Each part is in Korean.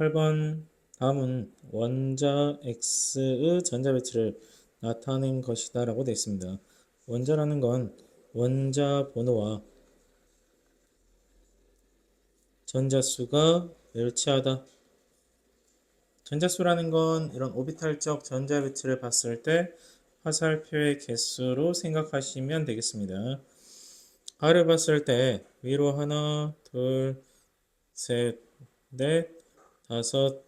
8번 다음은 원자 X의 전자 배치를 나타낸 것이다 라고 되어 있습니다. 원자라는 건 원자 번호와 전자수가 일치하다. 전자수라는 건 이런 오비탈적 전자 배치를 봤을 때 화살표의 개수로 생각하시면 되겠습니다. R을 봤을 때 위로 하나, 둘, 셋, 넷, 다섯,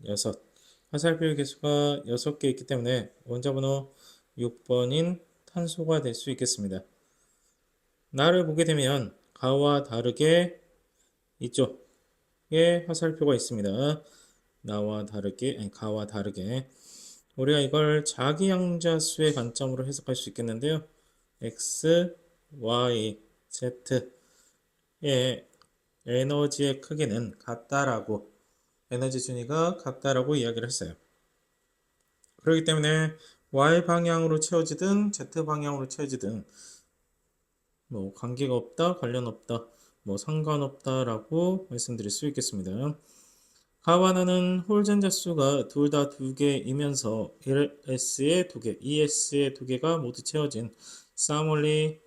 여섯. 화살표의 개수가 6개 있기 때문에 원자번호 6번인 탄소가 될 수 있겠습니다. 나를 보게 되면 가와 다르게 이쪽에 화살표가 있습니다. 나와 다르게, 아니 가와 다르게. 우리가 이걸 자기양자수의 관점으로 해석할 수 있겠는데요. X, Y, Z의 에너지의 크기는 같다라고, 에너지 순위가 같다라고 이야기를 했어요. 그렇기 때문에 Y 방향으로 채워지든 Z 방향으로 채워지든 뭐 관계가 없다, 관련 없다, 뭐 상관없다라고 말씀드릴 수 있겠습니다. 가와나는 홀전자 수가 둘 다 2개이면서 1S에 2개, 2S에 2개가 모두 채워진 싸움원리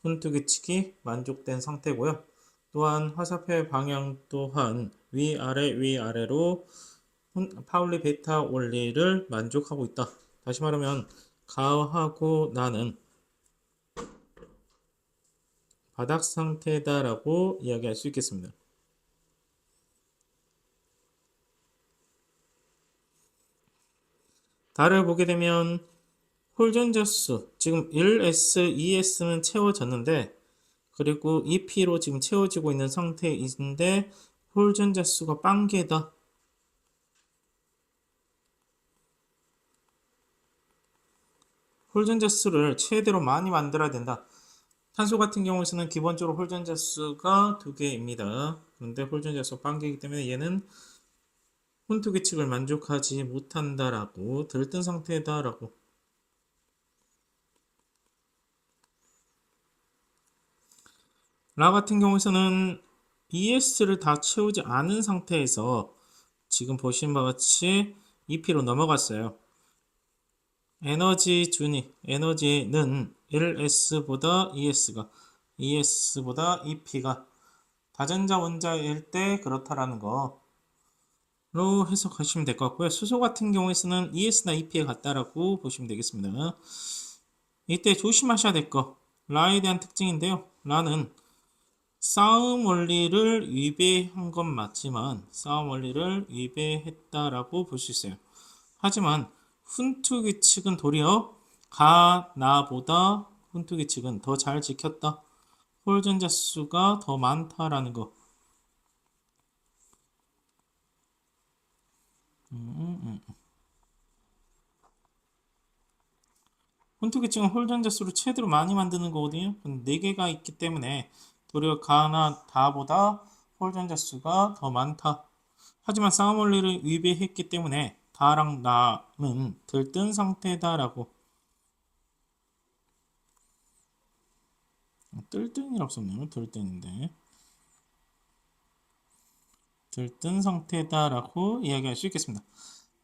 훈투기측이 만족된 상태고요. 또한 화살표의 방향 또한 위아래로 파울리 베타 원리를 만족하고 있다. 다시 말하면 가하고 나는 바닥 상태다라고 이야기할 수 있겠습니다. 달을 보게 되면 홀전자수 지금 1S, 2S는 채워졌는데 그리고 2P로 지금 채워지고 있는 상태인데 홀전자수가 빵개다. 홀전자수를 최대로 많이 만들어야 된다. 탄소 같은 경우에는 기본적으로 홀전자수가 2개입니다. 그런데 홀전자수 빵개이기 때문에 얘는 혼투 규칙을 만족하지 못한다라고 들뜬 상태다라고. 라 같은 경우에는 ES를 다 채우지 않은 상태에서 지금 보시는 바와 같이 EP로 넘어갔어요. 에너지는 1S보다 ES보다 EP가 다전자 원자일 때 그렇다라는 거로 해석하시면 될 것 같고요. 수소 같은 경우에는 ES나 EP에 같다라고 보시면 되겠습니다. 이때 조심하셔야 될 거, 라에 대한 특징인데요. 라는 싸움 원리를 위배한 건 맞지만 싸움 원리를 위배했다라고 볼 수 있어요. 하지만 훈투기 측은 도리어 나보다 훈투기 측은 더 잘 지켰다. 홀전자 수가 더 많다라는 거. 훈투기 측은 홀전자 수를 최대로 많이 만드는 거거든요. 4개가 있기 때문에 도리어 가나 다보다 홀전자 수가 더 많다. 하지만 싸움 원리를 위배했기 때문에 다랑 나는 들뜬 상태다라고. 들뜬이라고 썼네요. 들뜬인데 들뜬 상태다라고 이야기할 수 있겠습니다.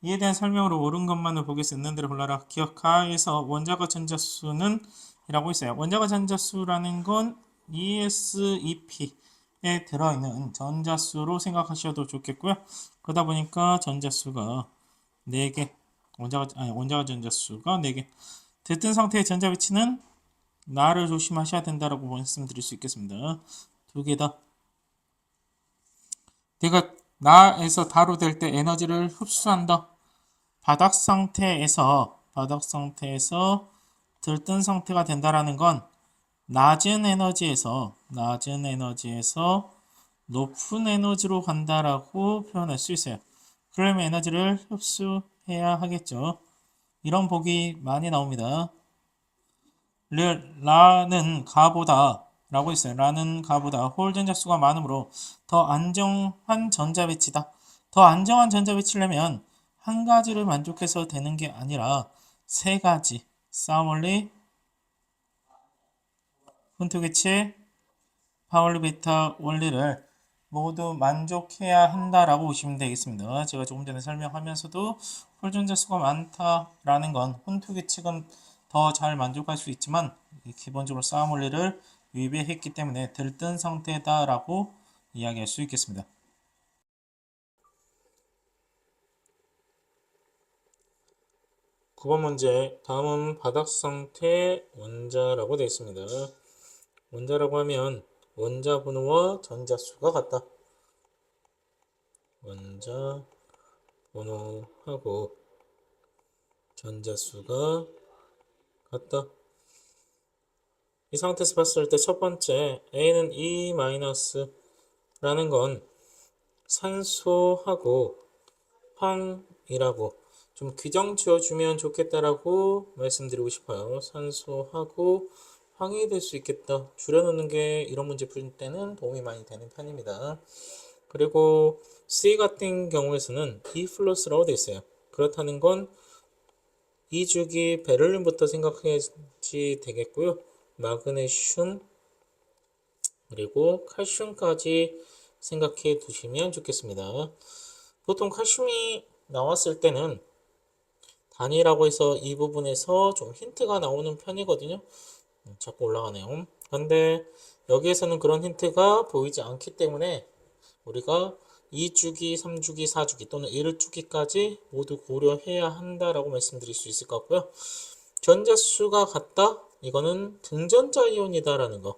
이에 대한 설명으로 옳은 것만을 보기 위해서 있는 대로 골라라. 기억하에서 원자과 전자수는 이라고 있어요. 원자과 전자수라는 건 ES2P에 들어있는 전자수로 생각하셔도 좋겠고요. 그러다 보니까 전자수가 4개, 원자과 전자수가 4개. 들뜬 상태의 전자 배치는 나를 조심하셔야 된다라고 말씀드릴 수 있겠습니다. 2개다. 내가 나에서 다루될 때 에너지를 흡수한다. 바닥 상태에서 들뜬 상태가 된다라는 건 낮은 에너지에서 높은 에너지로 간다라고 표현할 수 있어요. 그러면 에너지를 흡수해야 하겠죠. 이런 복이 많이 나옵니다. 라는 가보다 라고 있어요. 라는 가보다 홀전자 수가 많으므로 더 안정한 전자 배치다. 더 안정한 전자 배치려면 한 가지를 만족해서 되는 게 아니라 3가지 싸움원리, 훈투 개체, 파울리 베타 원리를 모두 만족해야 한다라고 보시면 되겠습니다. 제가 조금 전에 설명하면서도 홀전자 수가 많다라는 건 혼투 규칙은 더 잘 만족할 수 있지만 기본적으로 싸움 원리를 위배했기 때문에 들뜬 상태다라고 이야기할 수 있겠습니다. 9번 문제, 다음은 바닥 상태 원자라고 되어 있습니다. 원자라고 하면 원자 번호와 전자 수가 같다. 원자 번호하고 전자 수가 같다. 이 상태에서 봤을 때 첫 번째 A는 E- 라는 건 산소하고 황이라고 좀 규정 지어주면 좋겠다라고 말씀드리고 싶어요. 산소하고 황이 될 수 있겠다. 줄여놓는 게 이런 문제 풀 때는 도움이 많이 되는 편입니다. 그리고 C 같은 경우에서는 E 플러스라고 되어 있어요. 그렇다는 건 2주기 베를린부터 생각해야지 되겠고요. 마그네슘 그리고 칼슘까지 생각해 두시면 좋겠습니다. 보통 칼슘이 나왔을 때는 단위라고 해서 이 부분에서 좀 힌트가 나오는 편이거든요. 자꾸 올라가네요. 근데 여기에서는 그런 힌트가 보이지 않기 때문에 우리가 2주기, 3주기, 4주기 또는 1주기까지 모두 고려해야 한다라고 말씀드릴 수 있을 것 같고요. 전자수가 같다? 이거는 등전자 이온이다라는 거.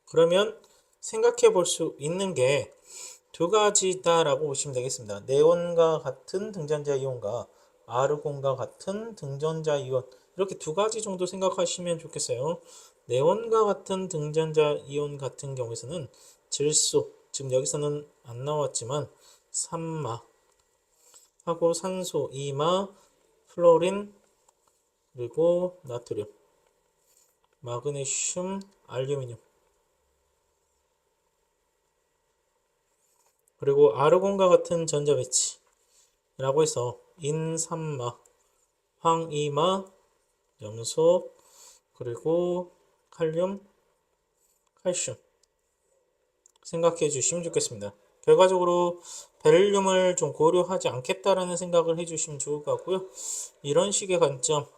그러면 생각해 볼 수 있는 게 두 가지다라고 보시면 되겠습니다. 네온과 같은 등전자 이온과 아르곤과 같은 등전자 이온 이렇게 두 가지 정도 생각하시면 좋겠어요. 네온과 같은 등전자 이온 같은 경우에서는 질소, 지금 여기서는 안 나왔지만 산마 하고 산소, 이마, 플로린, 그리고 나트륨, 마그네슘, 알루미늄 그리고 아르곤과 같은 전자 배치라고 해서 인산마, 황이마, 염소, 그리고 칼륨, 칼슘 생각해 주시면 좋겠습니다. 결과적으로 베릴륨을 좀 고려하지 않겠다라는 생각을 해주시면 좋을 것 같고요. 이런 식의 관점으로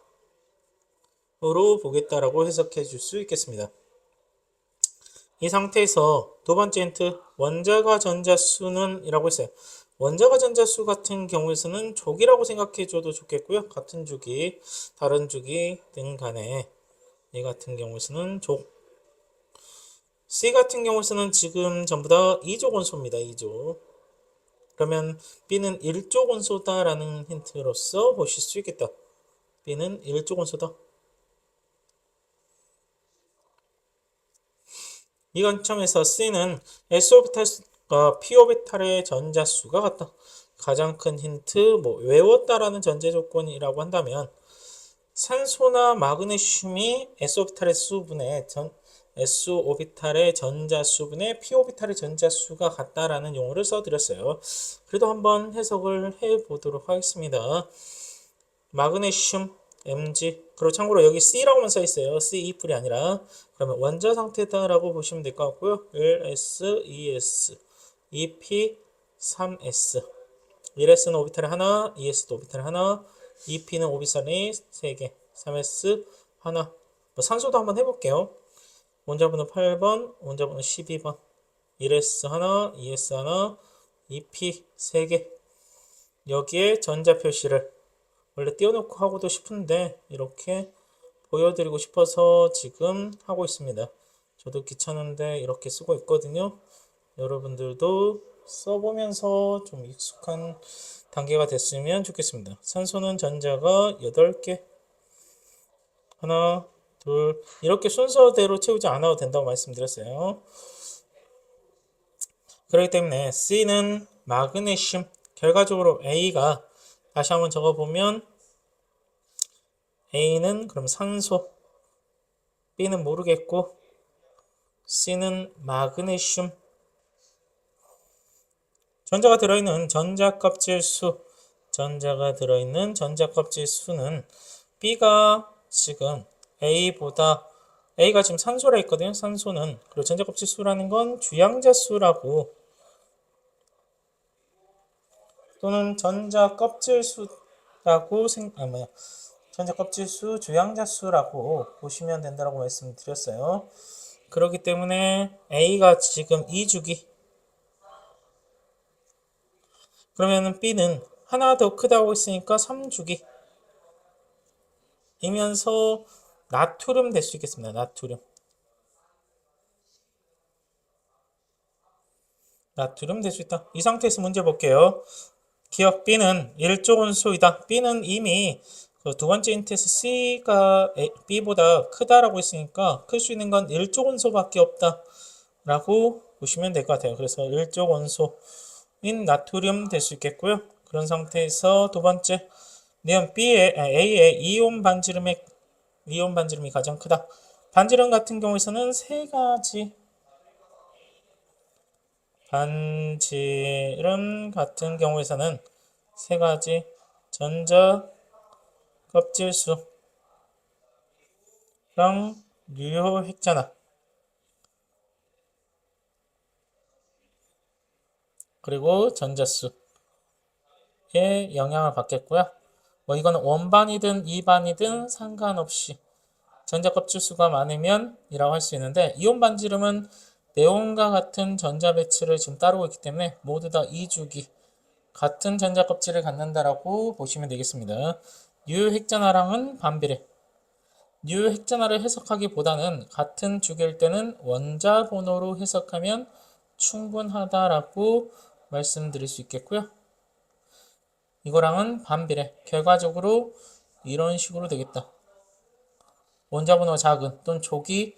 보겠다라고 해석해 줄 수 있겠습니다. 이 상태에서 두 번째 힌트 원자가 전자수는 이라고 했어요. 원자가 전자수 같은 경우에서는 족이라고 생각해 줘도 좋겠고요. 같은 주기, 다른 주기 등 간에 이 같은 경우에서는 족. C 같은 경우에서는 지금 전부 다 2족 원소입니다. 2족. 그러면 B는 1족 원소다라는 힌트로서 보실 수 있겠다. B는 1족 원소다. 이 관점에서 C는 S오비탈과 P오비탈의 전자수가 같다. 가장 큰 힌트, 외웠다라는 전제 조건이라고 한다면 산소나 마그네슘이 S오비탈의 수분의 S오비탈의 전자수분의 P오비탈의 전자수가 같다라는 용어를 써드렸어요. 그래도 한번 해석을 해보도록 하겠습니다. 마그네슘 Mg 그리고 참고로 여기 C라고만 써있어요. C2풀이 아니라 그러면 원자 상태다라고 보시면 될 것 같고요. 1S, 2S, 2P, 3S 1S는 오비탈이 하나, 2S도 오비탈이 하나, 2P는 오비탈이 3개, 3S 하나 산소도 한번 해볼게요. 원자번호 8번, 원자번호 12번 1S 하나, 2S 하나, 2P 3개 여기에 전자 표시를 원래 띄워놓고 하고도 싶은데 이렇게 보여드리고 싶어서 지금 하고 있습니다. 저도 귀찮은데 이렇게 쓰고 있거든요. 여러분들도 써보면서 좀 익숙한 단계가 됐으면 좋겠습니다. 산소는 전자가 8개 하나 둘 이렇게 순서대로 채우지 않아도 된다고 말씀드렸어요. 그렇기 때문에 C는 마그네슘 결과적으로 A가 다시 한번 적어보면 A는 그럼 산소, B는 모르겠고 C는 마그네슘. 전자가 들어있는 전자껍질 수는 B가 지금 A보다 A가 지금 산소라 했거든요. 산소는. 그리고 전자껍질 수라는 건 주양자 수라고 또는 전자껍질 수라고 전자껍질 수, 주양자 수라고 보시면 된다고 말씀드렸어요. 그렇기 때문에 A가 지금 2주기. 그러면은 B는 하나 더 크다고 했으니까 3주기. 이면서 나트륨 될 수 있겠습니다. 나트륨. 나트륨 될 수 있다. 이 상태에서 문제 볼게요. 기억 B는 일조원소이다. B는 이미 그두 번째 힌트에서 C가 B보다 크다라고 했으니까 클 수 있는 건 일조원소밖에 없다. 라고 보시면 될 것 같아요. 그래서 일조원소인 나트륨 될 수 있겠고요. 그런 상태에서 두 번째 니은 A의 이온 반지름이 가장 크다. 반지름 같은 경우에서는 세 가지 반지름 같은 경우에서는 세 가지 전자 껍질수랑 유효 핵전화 그리고 전자수의 영향을 받겠고요. 뭐 이거는 원반이든 이반이든 상관없이 전자 껍질 수가 많으면 이라고 할 수 있는데 이온 반지름은 네온과 같은 전자 배치를 지금 따르고 있기 때문에 모두 다 이주기 같은 전자 껍질을 갖는다라고 보시면 되겠습니다. 유핵전화랑은 반비례. 유핵전화를 해석하기보다는 같은 주기일 때는 원자 번호로 해석하면 충분하다라고 말씀드릴 수 있겠고요. 이거랑은 반비례. 결과적으로 이런 식으로 되겠다. 원자 번호 작은 또는 족이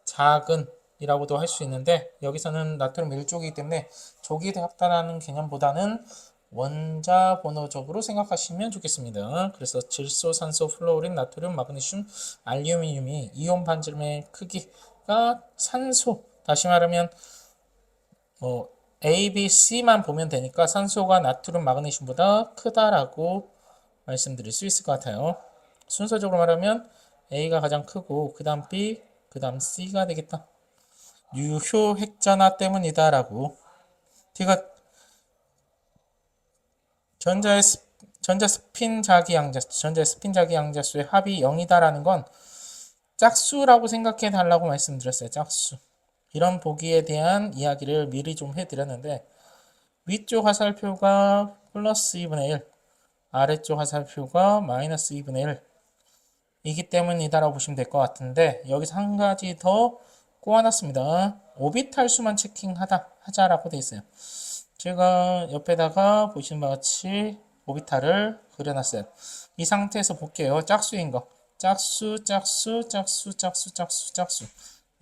작은 이라고도 할 수 있는데 여기서는 나트륨 1족이기 때문에 족이 작다라는 개념보다는 원자 번호적으로 생각하시면 좋겠습니다. 그래서 질소, 산소, 플로린, 나트륨, 마그네슘, 알루미늄이 이온 반지름의 크기가 산소, 다시 말하면 A, B, C만 보면 되니까 산소가 나트륨, 마그네슘보다 크다라고 말씀드릴 수 있을 것 같아요. 순서적으로 말하면 A가 가장 크고 그 다음 B, 그 다음 C가 되겠다. 유효 핵전화 때문이다라고. D가 전자의 전자 스핀 자기 양자수의 합이 0이다라는 건 짝수라고 생각해 달라고 말씀드렸어요. 짝수. 이런 보기에 대한 이야기를 미리 좀 해드렸는데 위쪽 화살표가 플러스 2분의 1, 아래쪽 화살표가 마이너스 2분의 1 이기 때문이다라고 보시면 될 것 같은데 여기서 한 가지 더 꼬아놨습니다. 오비탈 수만 하자라고 되어 있어요. 제가 옆에다가 보시는 바와 같이 오비탈을 그려놨어요. 이 상태에서 볼게요. 짝수인 거. 짝수, 짝수, 짝수, 짝수, 짝수, 짝수.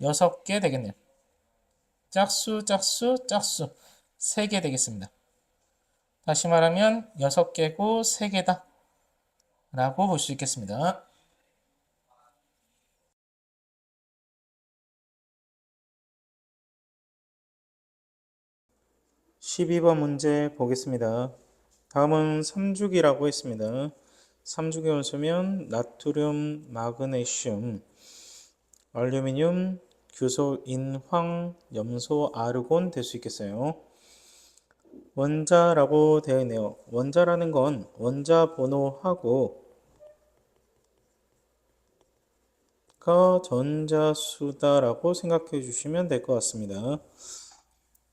6개 되겠네요. 짝수, 짝수, 짝수. 3개 되겠습니다. 다시 말하면 6개고 3개다. 라고 볼 수 있겠습니다. 12번 문제 보겠습니다. 다음은 3주기라고 했습니다. 3주기 원소면 나트륨, 마그네슘, 알루미늄, 규소, 인황, 염소, 아르곤 될 수 있겠어요. 원자라고 되어 있네요. 원자라는 건 원자 번호하고 가 전자수다라고 생각해 주시면 될 것 같습니다.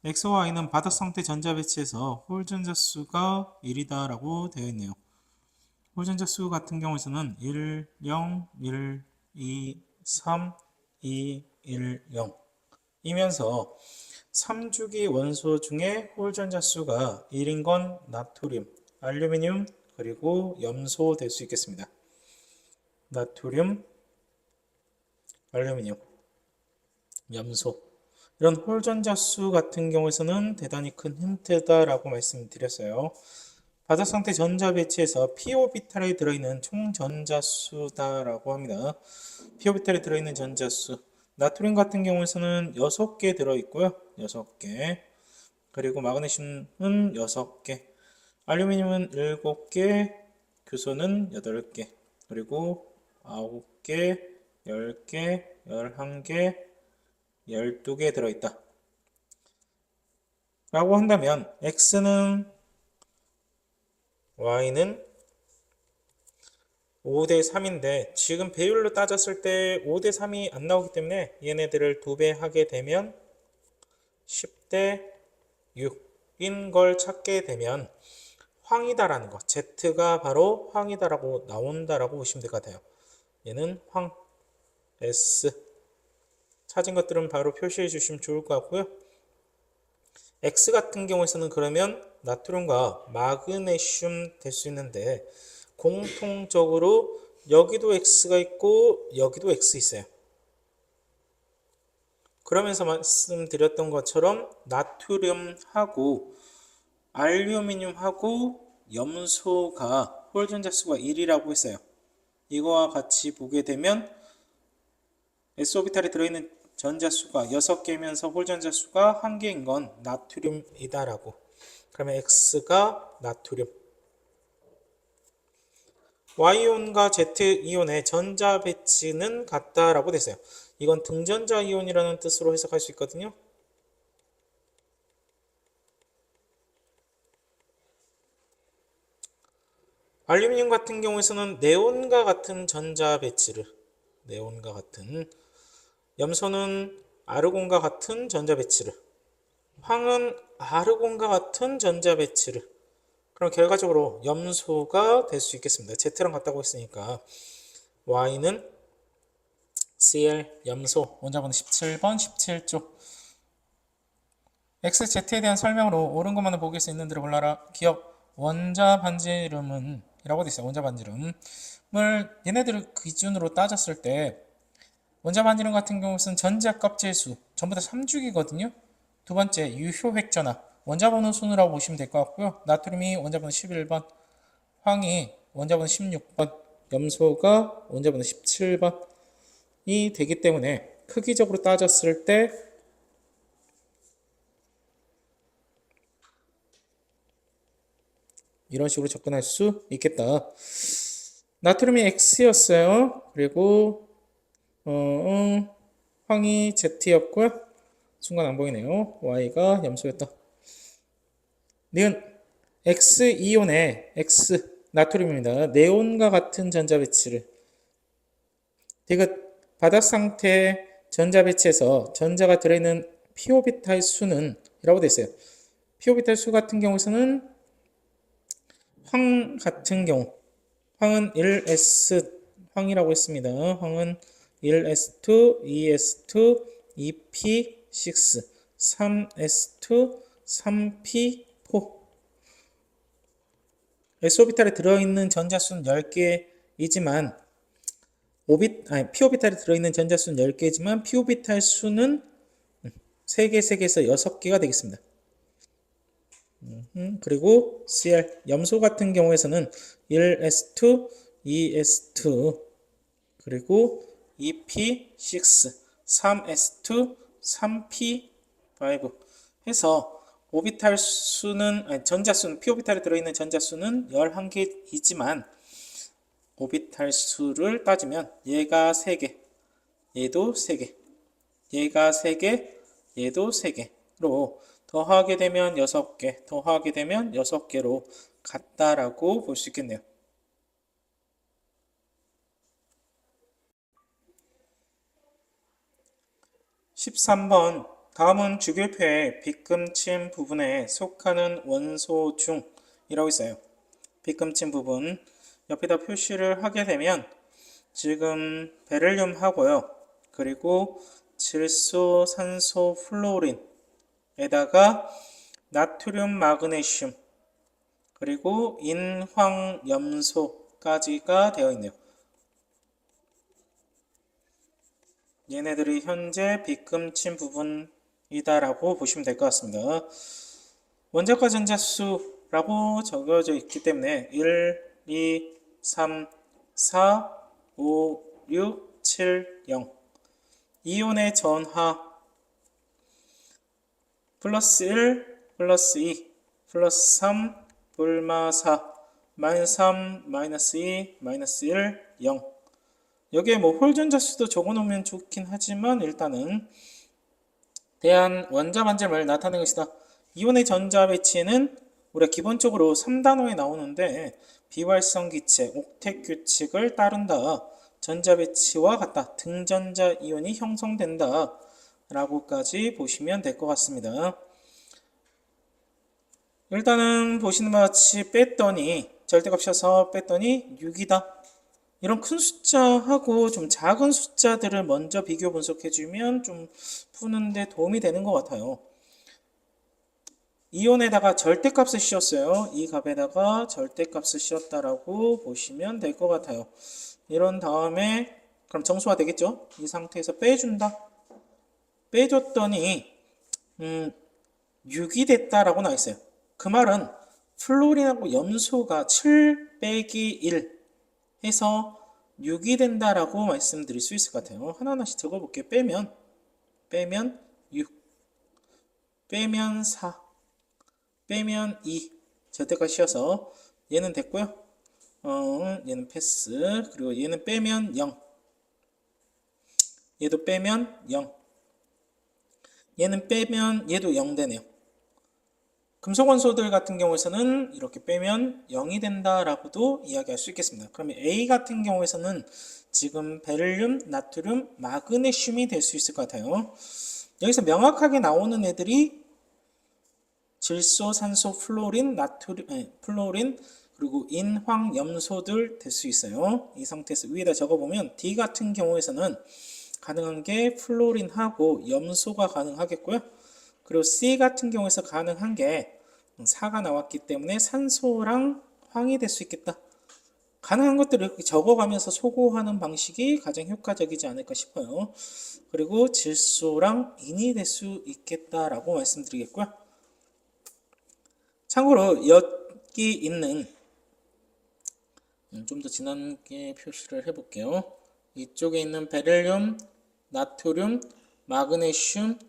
X와 Y는 바닥 상태 전자 배치에서 홀 전자수가 1이다라고 되어 있네요. 홀 전자수 같은 경우에서는 1, 0, 1, 2, 3, 2, 1, 0 이면서 3주기 원소 중에 홀 전자수가 1인 건 나트륨, 알루미늄, 그리고 염소 될 수 있겠습니다. 나트륨, 알루미늄, 염소 이런 홀 전자수 같은 경우에서는 대단히 큰 힌트다라고 말씀드렸어요. 바닥 상태 전자 배치에서 p-오비탈에 들어있는 총 전자수다라고 합니다. p-오비탈에 들어있는 전자수 나트륨 같은 경우에서는 6개 들어있고요. 6개 그리고 마그네슘은 6개 알루미늄은 7개 규소는 8개 그리고 9개 10개 11개, 12개 들어있다. 라고 한다면 x는 y는 5대 3인데 지금 배율로 따졌을 때 5대 3이 안 나오기 때문에 얘네들을 2배 하게 되면 10대 6인 걸 찾게 되면 황이다라는 거, Z가 바로 황이다라고 나온다라고 보시면 될 것 같아요. 얘는 황, S. 찾은 것들은 바로 표시해 주시면 좋을 것 같고요. X 같은 경우에서는 그러면 나트륨과 마그네슘 될 수 있는데 공통적으로 여기도 X가 있고 여기도 X 있어요. 그러면서 말씀드렸던 것처럼 나트륨하고 알루미늄하고 염소가 홀 전자수가 1이라고 했어요. 이거와 같이 보게 되면 S오비탈에 들어있는 전자수가 6개면서 홀 전자수가 1개인 건 나트륨이다라고. 그러면 X가 나트륨. Y이온과 Z이온의 전자 배치는 같다라고 됐어요. 이건 등전자 이온이라는 뜻으로 해석할 수 있거든요. 알루미늄 같은 경우에서는 네온과 같은 전자 배치를, 네온과 같은, 염소는 아르곤과 같은 전자 배치를, 황은 아르곤과 같은 전자 배치를. 그럼 결과적으로 염소가 될 수 있겠습니다. Z랑 같다고 했으니까 Y는 Cl 염소, 원자번호 17번 17쪽. XZ에 대한 설명으로 옳은 것만을 보길 수 있는 대로 골라라. 기억 원자 반지름은 이라고 돼 있어요. 원자 반지름을 얘네들을 기준으로 따졌을 때 원자 반지름 같은 경우는 전자 껍질 수 전부 다 3주기거든요. 두 번째 유효 획전화 원자 번호 순으로 보시면 될 것 같고요. 나트륨이 원자 번호 11번, 황이 원자 번호 16번, 염소가 원자 번호 17번이 되기 때문에 크기적으로 따졌을 때 이런 식으로 접근할 수 있겠다. 나트륨이 X였어요. 그리고 황이 Z였고요. 순간 안 보이네요. Y가 염소였다. 니은 X이온의 X 나트륨입니다. 네온과 같은 전자 배치를 디귿 바닥 상태 전자 배치에서 전자가 들어있는 p오비탈 수는 이라고 되어 있어요. p오비탈 수 같은 경우에서는 황 같은 경우 황은 1s 황이라고 했습니다. 황은 1s2, 2s2, 2p6, 3s2, 3p4. s오비탈에 들어있는 전자수는 10개이지만 p오비탈에 들어있는 전자수는 10개이지만 p오비탈 수는 3개, 3개에서 6개가 되겠습니다. 그리고 Cl 염소 같은 경우에서는 1s2, 2s2 그리고 2p6, 3s2, 3p5 해서 오비탈 수는 전자수는 p오비탈에 들어있는 전자수는 11개이지만 오비탈 수를 따지면 얘가 3개, 얘도 3개, 얘가 3개, 얘도 3개로 더하게 되면 6개, 더하게 되면 6개로 같다라고 볼 수 있겠네요. 13번 다음은 주기율표의 빗금친 부분에 속하는 원소 중이라고 있어요. 빗금친 부분 옆에다 표시를 하게 되면 지금 베릴륨하고요. 그리고 질소, 산소, 플로린에다가 나트륨, 마그네슘 그리고 인황, 염소까지가 되어 있네요. 얘네들이 현재 빗금친 부분이다라고 보시면 될 것 같습니다. 원자과 전자수라고 적어져 있기 때문에 1, 2, 3, 4, 5, 6, 7, 0 이온의 전하 플러스 1, 플러스 2, 플러스 3, 불마 4, 마이너스 3, 마이너스 2, 마이너스 1, 0 여기에 뭐 홀전자 수도 적어놓으면 좋긴 하지만 일단은 대한 원자 반점을 나타내는 것이다. 이온의 전자 배치는 우리가 기본적으로 3단원에 나오는데 비활성 기체, 옥텟 규칙을 따른다. 전자 배치와 같다. 등전자 이온이 형성된다. 라고까지 보시면 될 것 같습니다. 일단은 보시는 바와 같이 뺐더니 절대값이어서 뺐더니 6이다. 이런 큰 숫자하고 좀 작은 숫자들을 먼저 비교 분석해주면 좀 푸는데 도움이 되는 것 같아요. 이온에다가 절대값을 씌웠어요. 이 값에다가 절대값을 씌웠다라고 보시면 될 것 같아요. 이런 다음에 그럼 정수화 되겠죠? 이 상태에서 빼준다. 빼줬더니 6이 됐다라고 나와 있어요. 그 말은 플로린하고 염소가 7 빼기 1 해서 6이 된다라고 말씀드릴 수 있을 것 같아요. 하나하나씩 적어볼게요. 빼면 6, 빼면 4, 빼면 2. 절대값 씌워서 얘는 됐고요. 얘는 패스. 그리고 얘는 빼면 0. 얘도 빼면 0. 얘는 빼면 얘도 0 되네요. 금속 원소들 같은 경우에서는 이렇게 빼면 0이 된다라고도 이야기할 수 있겠습니다. 그러면 A 같은 경우에서는 지금 베릴륨, 나트륨, 마그네슘이 될 수 있을 것 같아요. 여기서 명확하게 나오는 애들이 질소, 산소, 플로린, 나트륨, 플로린, 그리고 인황, 염소들 될 수 있어요. 이 상태에서 위에다 적어보면 D 같은 경우에서는 가능한 게 플로린하고 염소가 가능하겠고요. 그리고 C 같은 경우에서 가능한 게 4가 나왔기 때문에 산소랑 황이 될 수 있겠다. 가능한 것들을 이렇게 적어가면서 소고하는 방식이 가장 효과적이지 않을까 싶어요. 그리고 질소랑 인이 될 수 있겠다라고 말씀드리겠고요. 참고로 여기 있는 좀 더 진하게 표시를 해볼게요. 이쪽에 있는 베릴륨, 나트륨, 마그네슘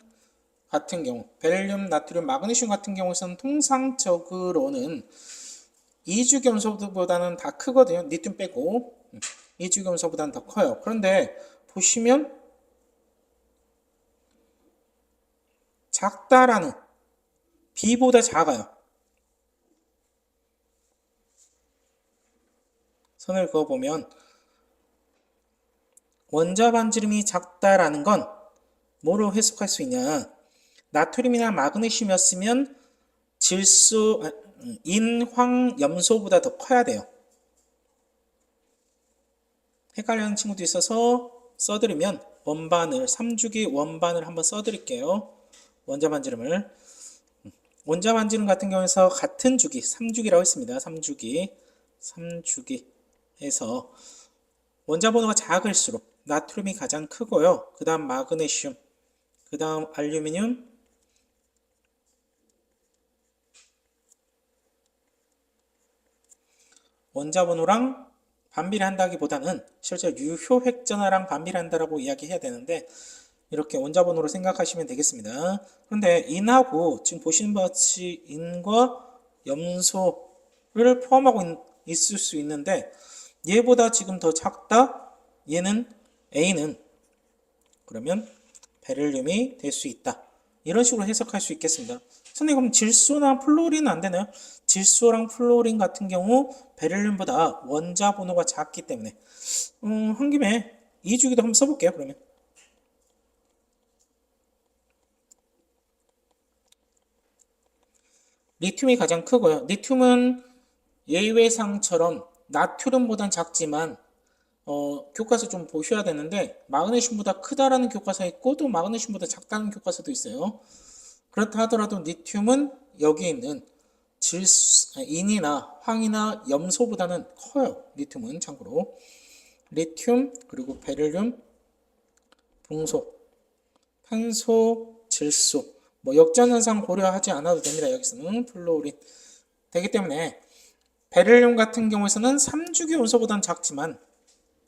같은 경우 베릴륨, 나트륨, 마그네슘 같은 경우에는 통상적으로는 이주겸소보다는 다 크거든요. 리튬 빼고 이주겸소보다는 더 커요. 그런데 보시면 작다라는 B보다 작아요. 선을 그어보면 원자 반지름이 작다라는 건 뭐로 해석할 수 있냐? 나트륨이나 마그네슘이었으면 질소, 인황, 염소보다 더 커야 돼요. 헷갈리는 친구도 있어서 써드리면 원반을, 3주기 원반을 한번 써드릴게요. 원자 반지름을. 원자 반지름 같은 경우에서 같은 주기, 3주기라고 했습니다. 3주기 해서 원자 번호가 작을수록 나트륨이 가장 크고요. 그 다음 마그네슘, 그 다음 알루미늄, 원자 번호랑 반비례한다기보다는 실제 유효 획전화랑 반비례한다라고 이야기해야 되는데 이렇게 원자 번호로 생각하시면 되겠습니다. 그런데 인하고 지금 보시는 바와 같이 인과 염소를 포함하고 있을 수 있는데 얘보다 지금 더 작다? 얘는 A는 그러면 베릴륨이 될 수 있다. 이런 식으로 해석할 수 있겠습니다. 선생님 그럼 질소나 플로린은 안 되나요? 질소랑 플로린 같은 경우 베릴륨보다 원자 번호가 작기 때문에 한 김에 이 주기도 한번 써볼게요. 그러면 리튬이 가장 크고요. 리튬은 예외상처럼 나트륨보단 작지만 교과서 좀 보셔야 되는데 마그네슘보다 크다라는 교과서 있고 또 마그네슘보다 작다는 교과서도 있어요. 그렇다 하더라도 리튬은 여기 있는 인이나 황이나 염소보다는 커요. 리튬은 참고로 리튬 그리고 베릴륨, 붕소, 탄소, 질소 뭐 역전현상 고려하지 않아도 됩니다. 여기서는 플로린 되기 때문에 베릴륨 같은 경우에서는 3주기 원소보다는 작지만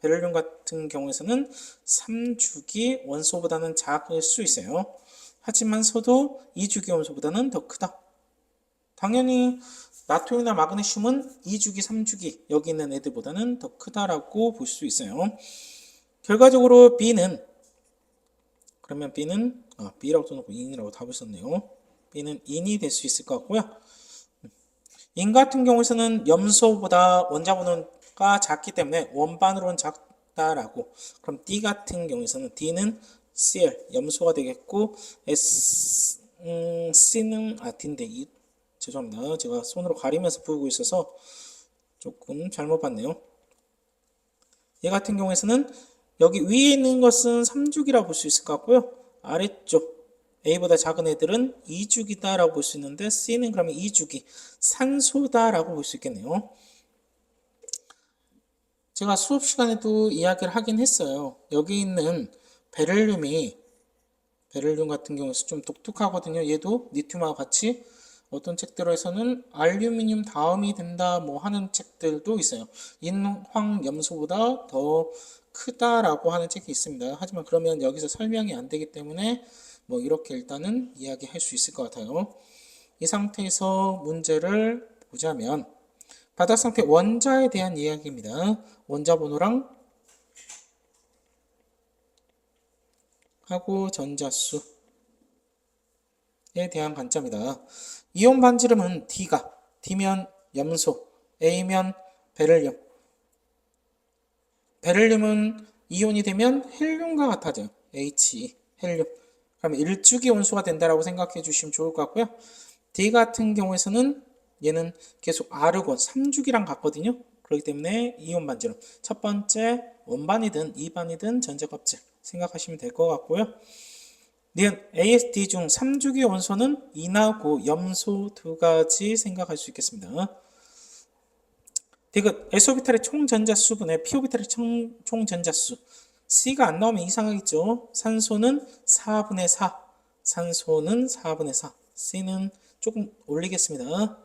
베릴륨 같은 경우에서는 3주기 원소보다는 작을 수 있어요. 하지만 서도 2주기 원소보다는 더 크다. 당연히 나트륨이나 마그네슘은 2주기, 3주기 여기 있는 애들보다는 더 크다라고 볼 수 있어요. 결과적으로 B는 그러면 B는 B라고 써놓고 인이라고 답을 썼네요. B는 인이 될 수 있을 것 같고요. 인 같은 경우에서는 염소보다 원자번호가 작기 때문에 원반으로는 작다라고. 그럼 D 같은 경우에서는 D는 Cl 염소가 되겠고 C는 D인데 죄송합니다. 제가 손으로 가리면서 부르고 있어서 조금 잘못 봤네요. 얘 같은 경우에서는 여기 위에 있는 것은 3죽이라고 볼 수 있을 것 같고요. 아래쪽 A보다 작은 애들은 2죽이다 라고 볼 수 있는데 C는 그러면 2죽이 산소다 라고 볼 수 있겠네요. 제가 수업 시간에도 이야기를 하긴 했어요. 여기 있는 베릴륨 같은 경우에서 좀 독특하거든요. 얘도 리튬하고 같이 어떤 책들에서는 알루미늄 다음이 된다 뭐 하는 책들도 있어요. 인황염소보다 더 크다라고 하는 책이 있습니다. 하지만 그러면 여기서 설명이 안 되기 때문에 뭐 이렇게 일단은 이야기할 수 있을 것 같아요. 이 상태에서 문제를 보자면 바닥 상태 원자에 대한 이야기입니다. 원자 번호랑 하고 전자수에 대한 관점이다. 이온 반지름은 D면 염소, A면 베릴륨. 베릴륨은 이온이 되면 헬륨과 같아져요. He, 헬륨. 그러면 1주기 온수가 된다라고 생각해 주시면 좋을 것 같고요. D 같은 경우에서는 얘는 계속 아르곤 3주기랑 같거든요. 그렇기 때문에 이온 반지름. 첫 번째 원반이든 이반이든 전자껍질 생각하시면 될 것 같고요. 니은 ASD 중 3주기 원소는 인하고 염소 두 가지 생각할 수 있겠습니다. 디귿 S오비탈의 총전자수분의 P오비탈의 총전자수. C가 안 나오면 이상하겠죠. 산소는 4분의 4. 산소는 4분의 4. C는 조금 올리겠습니다.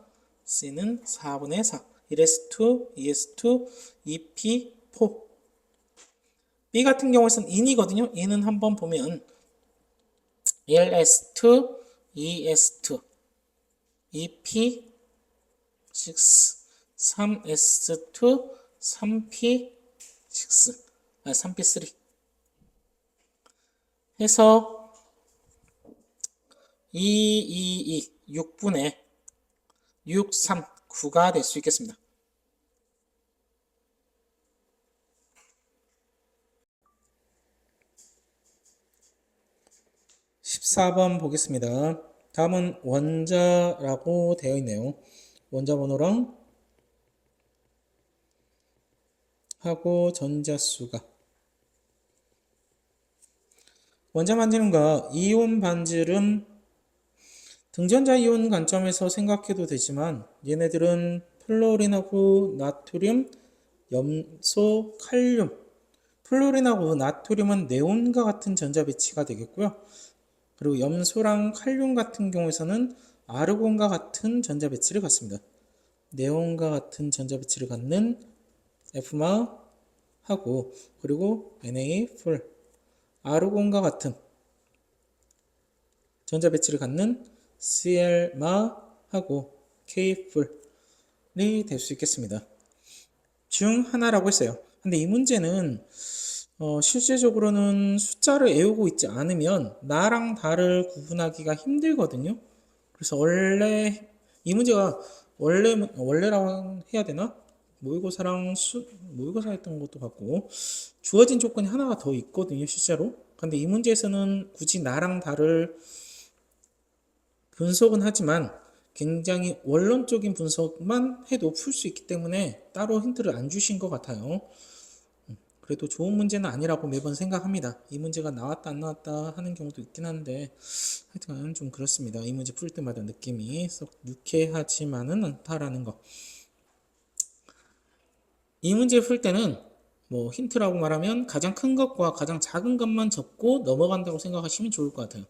C는 4분의 4. 1s2, 2s2, 2p4. B 같은 경우에는 인이거든요. 인은 한번 보면 1s2, 2s2, 2p6, 3s2, 3p6, 3p3 해서 6분의 6, 3, 9가 될 수 있겠습니다. (14번) 보겠습니다. 다음은 원자라고 되어 있네요. 원자 번호랑 하고 전자수가 원자 반지름과 이온 반지름 등전자 이온 관점에서 생각해도 되지만 얘네들은 플로린하고 나트륨, 염소, 칼륨 플로린하고 나트륨은 네온과 같은 전자 배치가 되겠고요. 그리고 염소랑 칼륨 같은 경우에서는 아르곤과 같은 전자 배치를 갖습니다. 네온과 같은 전자 배치를 갖는 F마 하고 그리고 Na 풀 아르곤과 같은 전자 배치를 갖는 Cl마 하고 K 풀이 될 수 있겠습니다. 중 하나라고 했어요. 근데 이 문제는 실제적으로는 숫자를 외우고 있지 않으면 나랑 다를 구분하기가 힘들거든요. 그래서 원래 이 문제가 원래라고 해야 되나? 모의고사 했던 것도 같고 주어진 조건이 하나가 더 있거든요, 실제로. 근데 이 문제에서는 굳이 나랑 다를 분석은 하지만 굉장히 원론적인 분석만 해도 풀 수 있기 때문에 따로 힌트를 안 주신 것 같아요. 그래도 좋은 문제는 아니라고 매번 생각합니다. 이 문제가 나왔다 안 나왔다 하는 경우도 있긴 한데 하여튼 좀 그렇습니다. 이 문제 풀 때마다 느낌이 썩 유쾌하지만은 않다라는 거. 이 문제 풀 때는 뭐 힌트라고 말하면 가장 큰 것과 가장 작은 것만 적고 넘어간다고 생각하시면 좋을 것 같아요.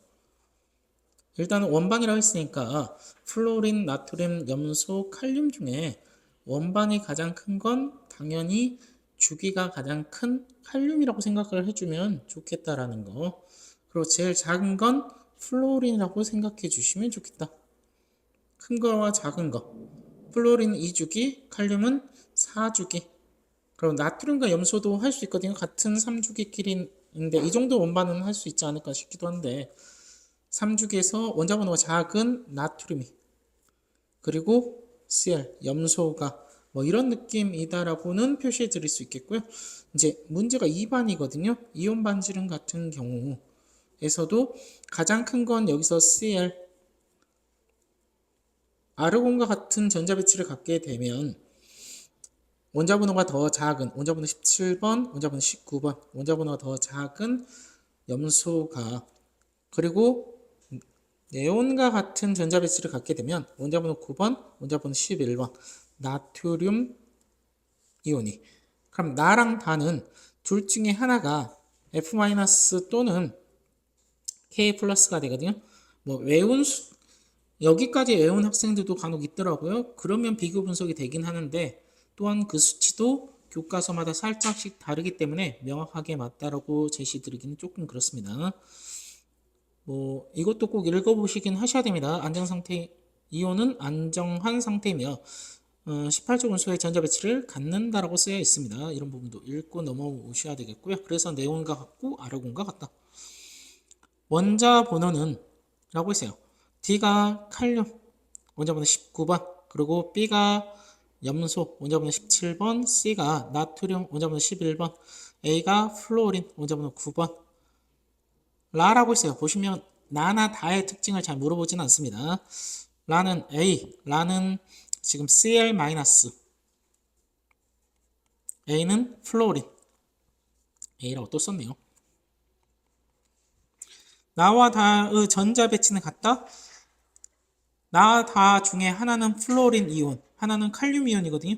일단은 원반이라고 했으니까 플로린, 나트륨, 염소, 칼륨 중에 원반이 가장 큰 건 당연히 주기가 가장 큰 칼륨이라고 생각을 해주면 좋겠다라는 거. 그리고 제일 작은 건 플로린이라고 생각해 주시면 좋겠다. 큰 거와 작은 거. 플로린 2주기, 칼륨은 4주기. 그럼 나트륨과 염소도 할 수 있거든요. 같은 3주기끼리인데 이 정도 원반은 할 수 있지 않을까 싶기도 한데 3주기에서 원자번호가 작은 나트륨이 그리고 Cl, 염소가 뭐 이런 느낌이다라고는 표시해 드릴 수 있겠고요. 이제 문제가 2반이거든요. 이온 반지름 같은 경우에서도 가장 큰 건 여기서 Cl, 아르곤과 같은 전자 배치를 갖게 되면 원자번호가 더 작은 원자번호 17번, 원자번호 19번, 원자번호가 더 작은 염소가 그리고 네온과 같은 전자 배치를 갖게 되면 원자번호 9번, 원자번호 11번 나트륨 이온이 그럼 나랑 다는 둘 중에 하나가 F- 또는 K 플러스가 되거든요. 뭐 여기까지 외운 학생들도 간혹 있더라고요. 그러면 비교 분석이 되긴 하는데 또한 그 수치도 교과서마다 살짝씩 다르기 때문에 명확하게 맞다라고 제시드리기는 조금 그렇습니다. 뭐 이것도 꼭 읽어보시긴 하셔야 됩니다. 안정 상태 이온은 안정한 상태이며 18조 원소의 전자 배치를 갖는다라고 쓰여 있습니다. 이런 부분도 읽고 넘어오셔야 되겠고요. 그래서 네온과 같고 아르곤과 같다. 원자 번호는 라고 했어요. D가 칼륨 원자번호 19번 그리고 B가 염소 원자번호 17번 C가 나트륨 원자번호 11번 A가 플로린 원자번호 9번 라라고 있어요. 보시면 나나 다의 특징을 잘 물어보진 않습니다. 라는 A, 라는 지금 Cl-, A는 플로린, A라고 또 썼네요. 나와 다의 전자 배치는 같다? 나 다 중에 하나는 플로린 이온, 하나는 칼륨 이온이거든요.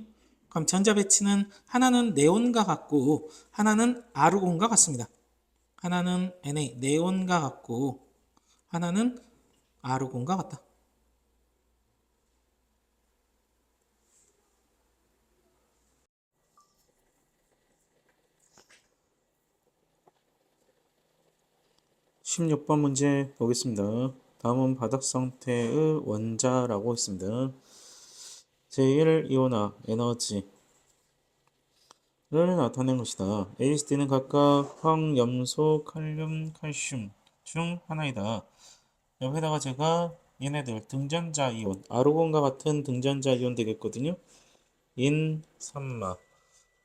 그럼 전자 배치는 하나는 네온과 같고 하나는 아르곤과 같습니다. 하나는 Na, 네온과 같고 하나는 아르곤과 같다. 16번 문제 보겠습니다. 다음은 바닥 상태의 원자라고 했습니다. 제1이온화 에너지를 나타낸 것이다. A, D는 각각 황, 염소, 칼륨, 칼슘 중 하나이다. 여기다가 제가 얘네들 등전자 이온, 아르곤과 같은 등전자 이온 되겠거든요. 인 3마,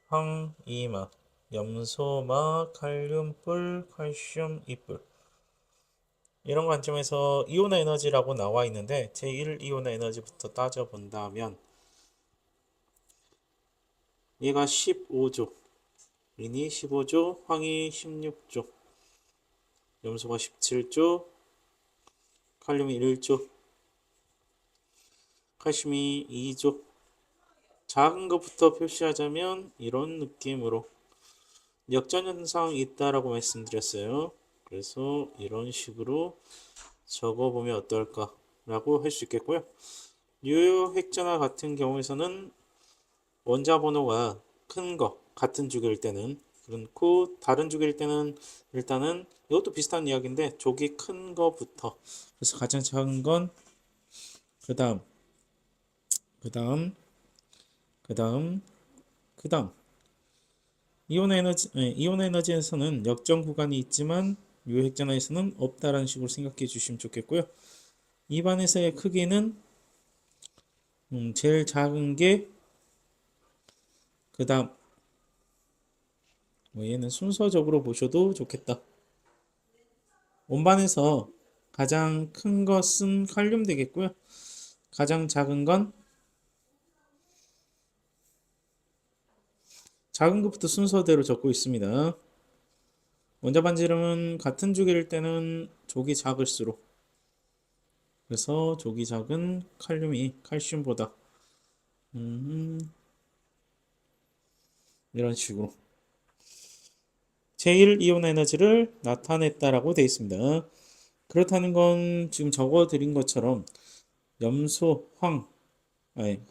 황 2마, 염소마, 칼륨 뿔, 칼슘 2뿔. 이런 관점에서 이온화 에너지라고 나와 있는데 제1 이온화 에너지부터 따져 본다면 얘가 15조, 인이 15조, 황이 16조, 염소가 17조, 칼륨이 1조, 칼슘이 2조. 작은 것부터 표시하자면 이런 느낌으로 역전현상이 있다라고 말씀드렸어요. 그래서 이런 식으로 적어보면 어떨까라고 할 수 있겠고요. 유효 획전화 같은 경우에서는 원자 번호가 큰 거 같은 주기일 때는 그렇고 다른 주기일 때는 일단은 이것도 비슷한 이야기인데 족이 큰 거부터 그래서 가장 작은 건 그 다음 그 다음 그 다음 그 다음 이온 에너지에서는 역전 구간이 있지만 유효 획전화에서는 없다라는 식으로 생각해 주시면 좋겠고요. 입안에서의 크기는 제일 작은 게 그 다음 뭐 얘는 순서적으로 보셔도 좋겠다. 원반에서 가장 큰 것은 칼륨 되겠고요. 가장 작은 건 작은 것부터 순서대로 적고 있습니다. 원자 반지름은 같은 주기일 때는 족이 작을수록 그래서 족이 작은 칼륨이 칼슘보다 이런 식으로 제1이온 에너지를 나타냈다라고 되어 있습니다. 그렇다는 건 지금 적어 드린 것처럼 염소,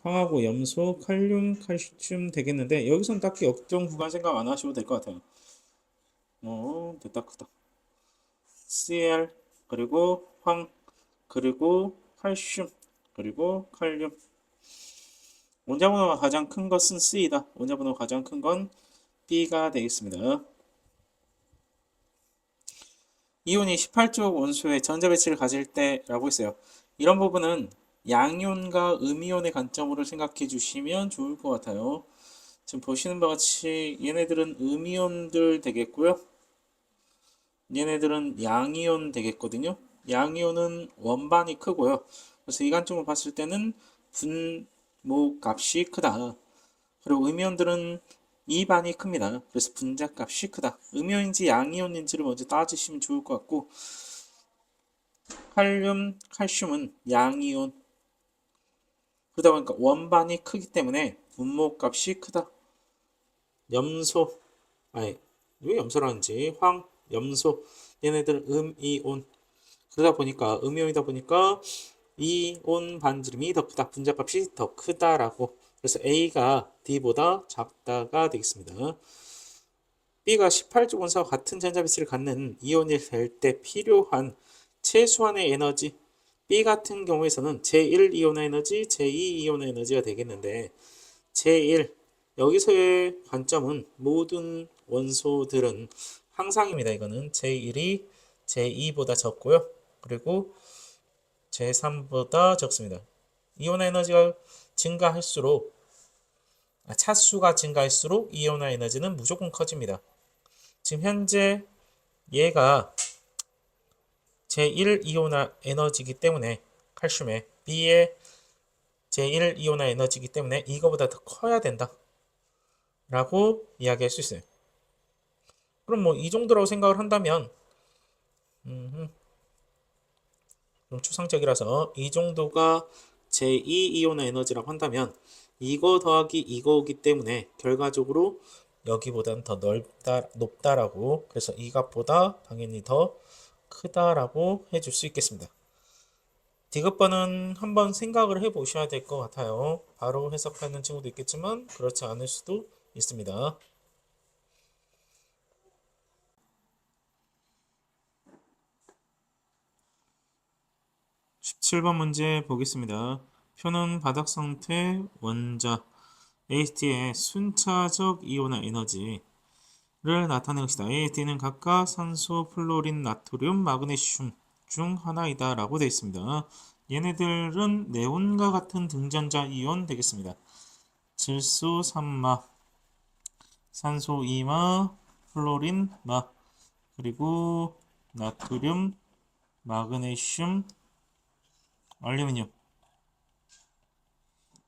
황하고 염소, 칼륨, 칼슘 되겠는데 여기선 딱히 역전 구간 생각 안 하셔도 될 것 같아요. 됐다 크다. Cl 그리고 황 그리고 칼슘 그리고 칼륨 원자번호가 가장 큰 것은 C이다. 원자번호가 가장 큰 건 B가 되겠습니다. 이온이 18족 원소의 전자배치를 가질 때라고 했어요. 이런 부분은 양이온과 음이온의 관점으로 생각해 주시면 좋을 것 같아요. 지금 보시는 바와 같이 얘네들은 음이온들 되겠고요. 얘네들은 양이온 되겠거든요. 양이온은 원반이 크고요. 그래서 이 관점으로 봤을 때는 분모 값이 크다. 그리고 음이온들은 이반이 큽니다. 그래서 분자값이 크다. 음이온인지 양이온인지를 먼저 따지시면 좋을 것 같고, 칼륨, 칼슘은 양이온. 그러다 보니까 원반이 크기 때문에 분모값이 크다. 염소, 아니 왜 염소라는지 황, 염소 얘네들 음이온. 그러다 보니까 음이온이다 보니까 이온 반지름이 더 크다. 분자값이 더 크다라고. 그래서 A가 D보다 작다가 되겠습니다. B가 18족 원소와 같은 전자배치를 갖는 이온이 될 때 필요한 최소한의 에너지. B 같은 경우에서는 제1이온의 에너지, 제2이온의 에너지가 되겠는데 제1 여기서의 관점은 모든 원소들은 항상입니다. 이거는 제1이 제2보다 적고요. 그리고 제3보다 적습니다. 이온의 에너지가 증가할수록 차수가 증가할수록 이온의 에너지는 무조건 커집니다. 지금 현재 얘가 제1이온화 에너지이기 때문에 칼슘의 B의 제1이온화 에너지이기 때문에 이거보다 더 커야 된다 라고 이야기할 수 있어요. 그럼 뭐 이 정도라고 생각을 한다면 좀 추상적이라서 이 정도가 제2이온화 에너지라고 한다면 이거 더하기 이거이기 때문에 결과적으로 여기보다는 더 높다라고, 그래서 이 값보다 당연히 더 크다라고 해줄 수 있겠습니다. 디귿번은 한번 생각을 해 보셔야 될 것 같아요. 바로 해석하는 친구도 있겠지만 그렇지 않을 수도 있습니다. 17번 문제 보겠습니다. 표는 바닥 상태 원자 AST의 순차적 이온화 에너지를 나타내는 것이다. AST는 각각 산소, 플로린, 나트륨, 마그네슘 중 하나이다 라고 되어 있습니다. 얘네들은 네온과 같은 등전자 이온 되겠습니다. 질소 3마, 산소 2마, 플로린 마, 그리고 나트륨, 마그네슘, 알루미늄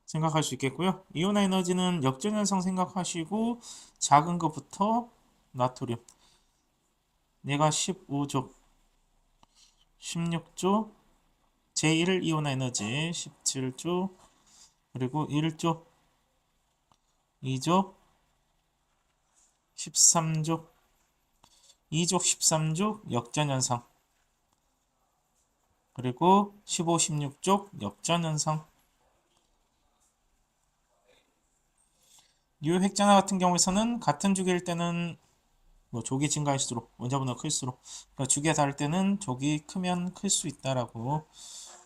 생각할 수 있겠고요. 이온화 에너지는 역전현상 생각하시고 작은 것부터 나트륨 얘가 15조, 16조, 제1 이온화 에너지 17조, 그리고 1조, 2조, 13조, 2조, 13조 역전현상, 그리고 15, 16조 역전현상. 유핵전화 같은 경우에서는 같은 주기일 때는 뭐 족이 증가할수록 원자번호가 클수록, 그러니까 주기가 다를 때는 족이 크면 클 수 있다라고.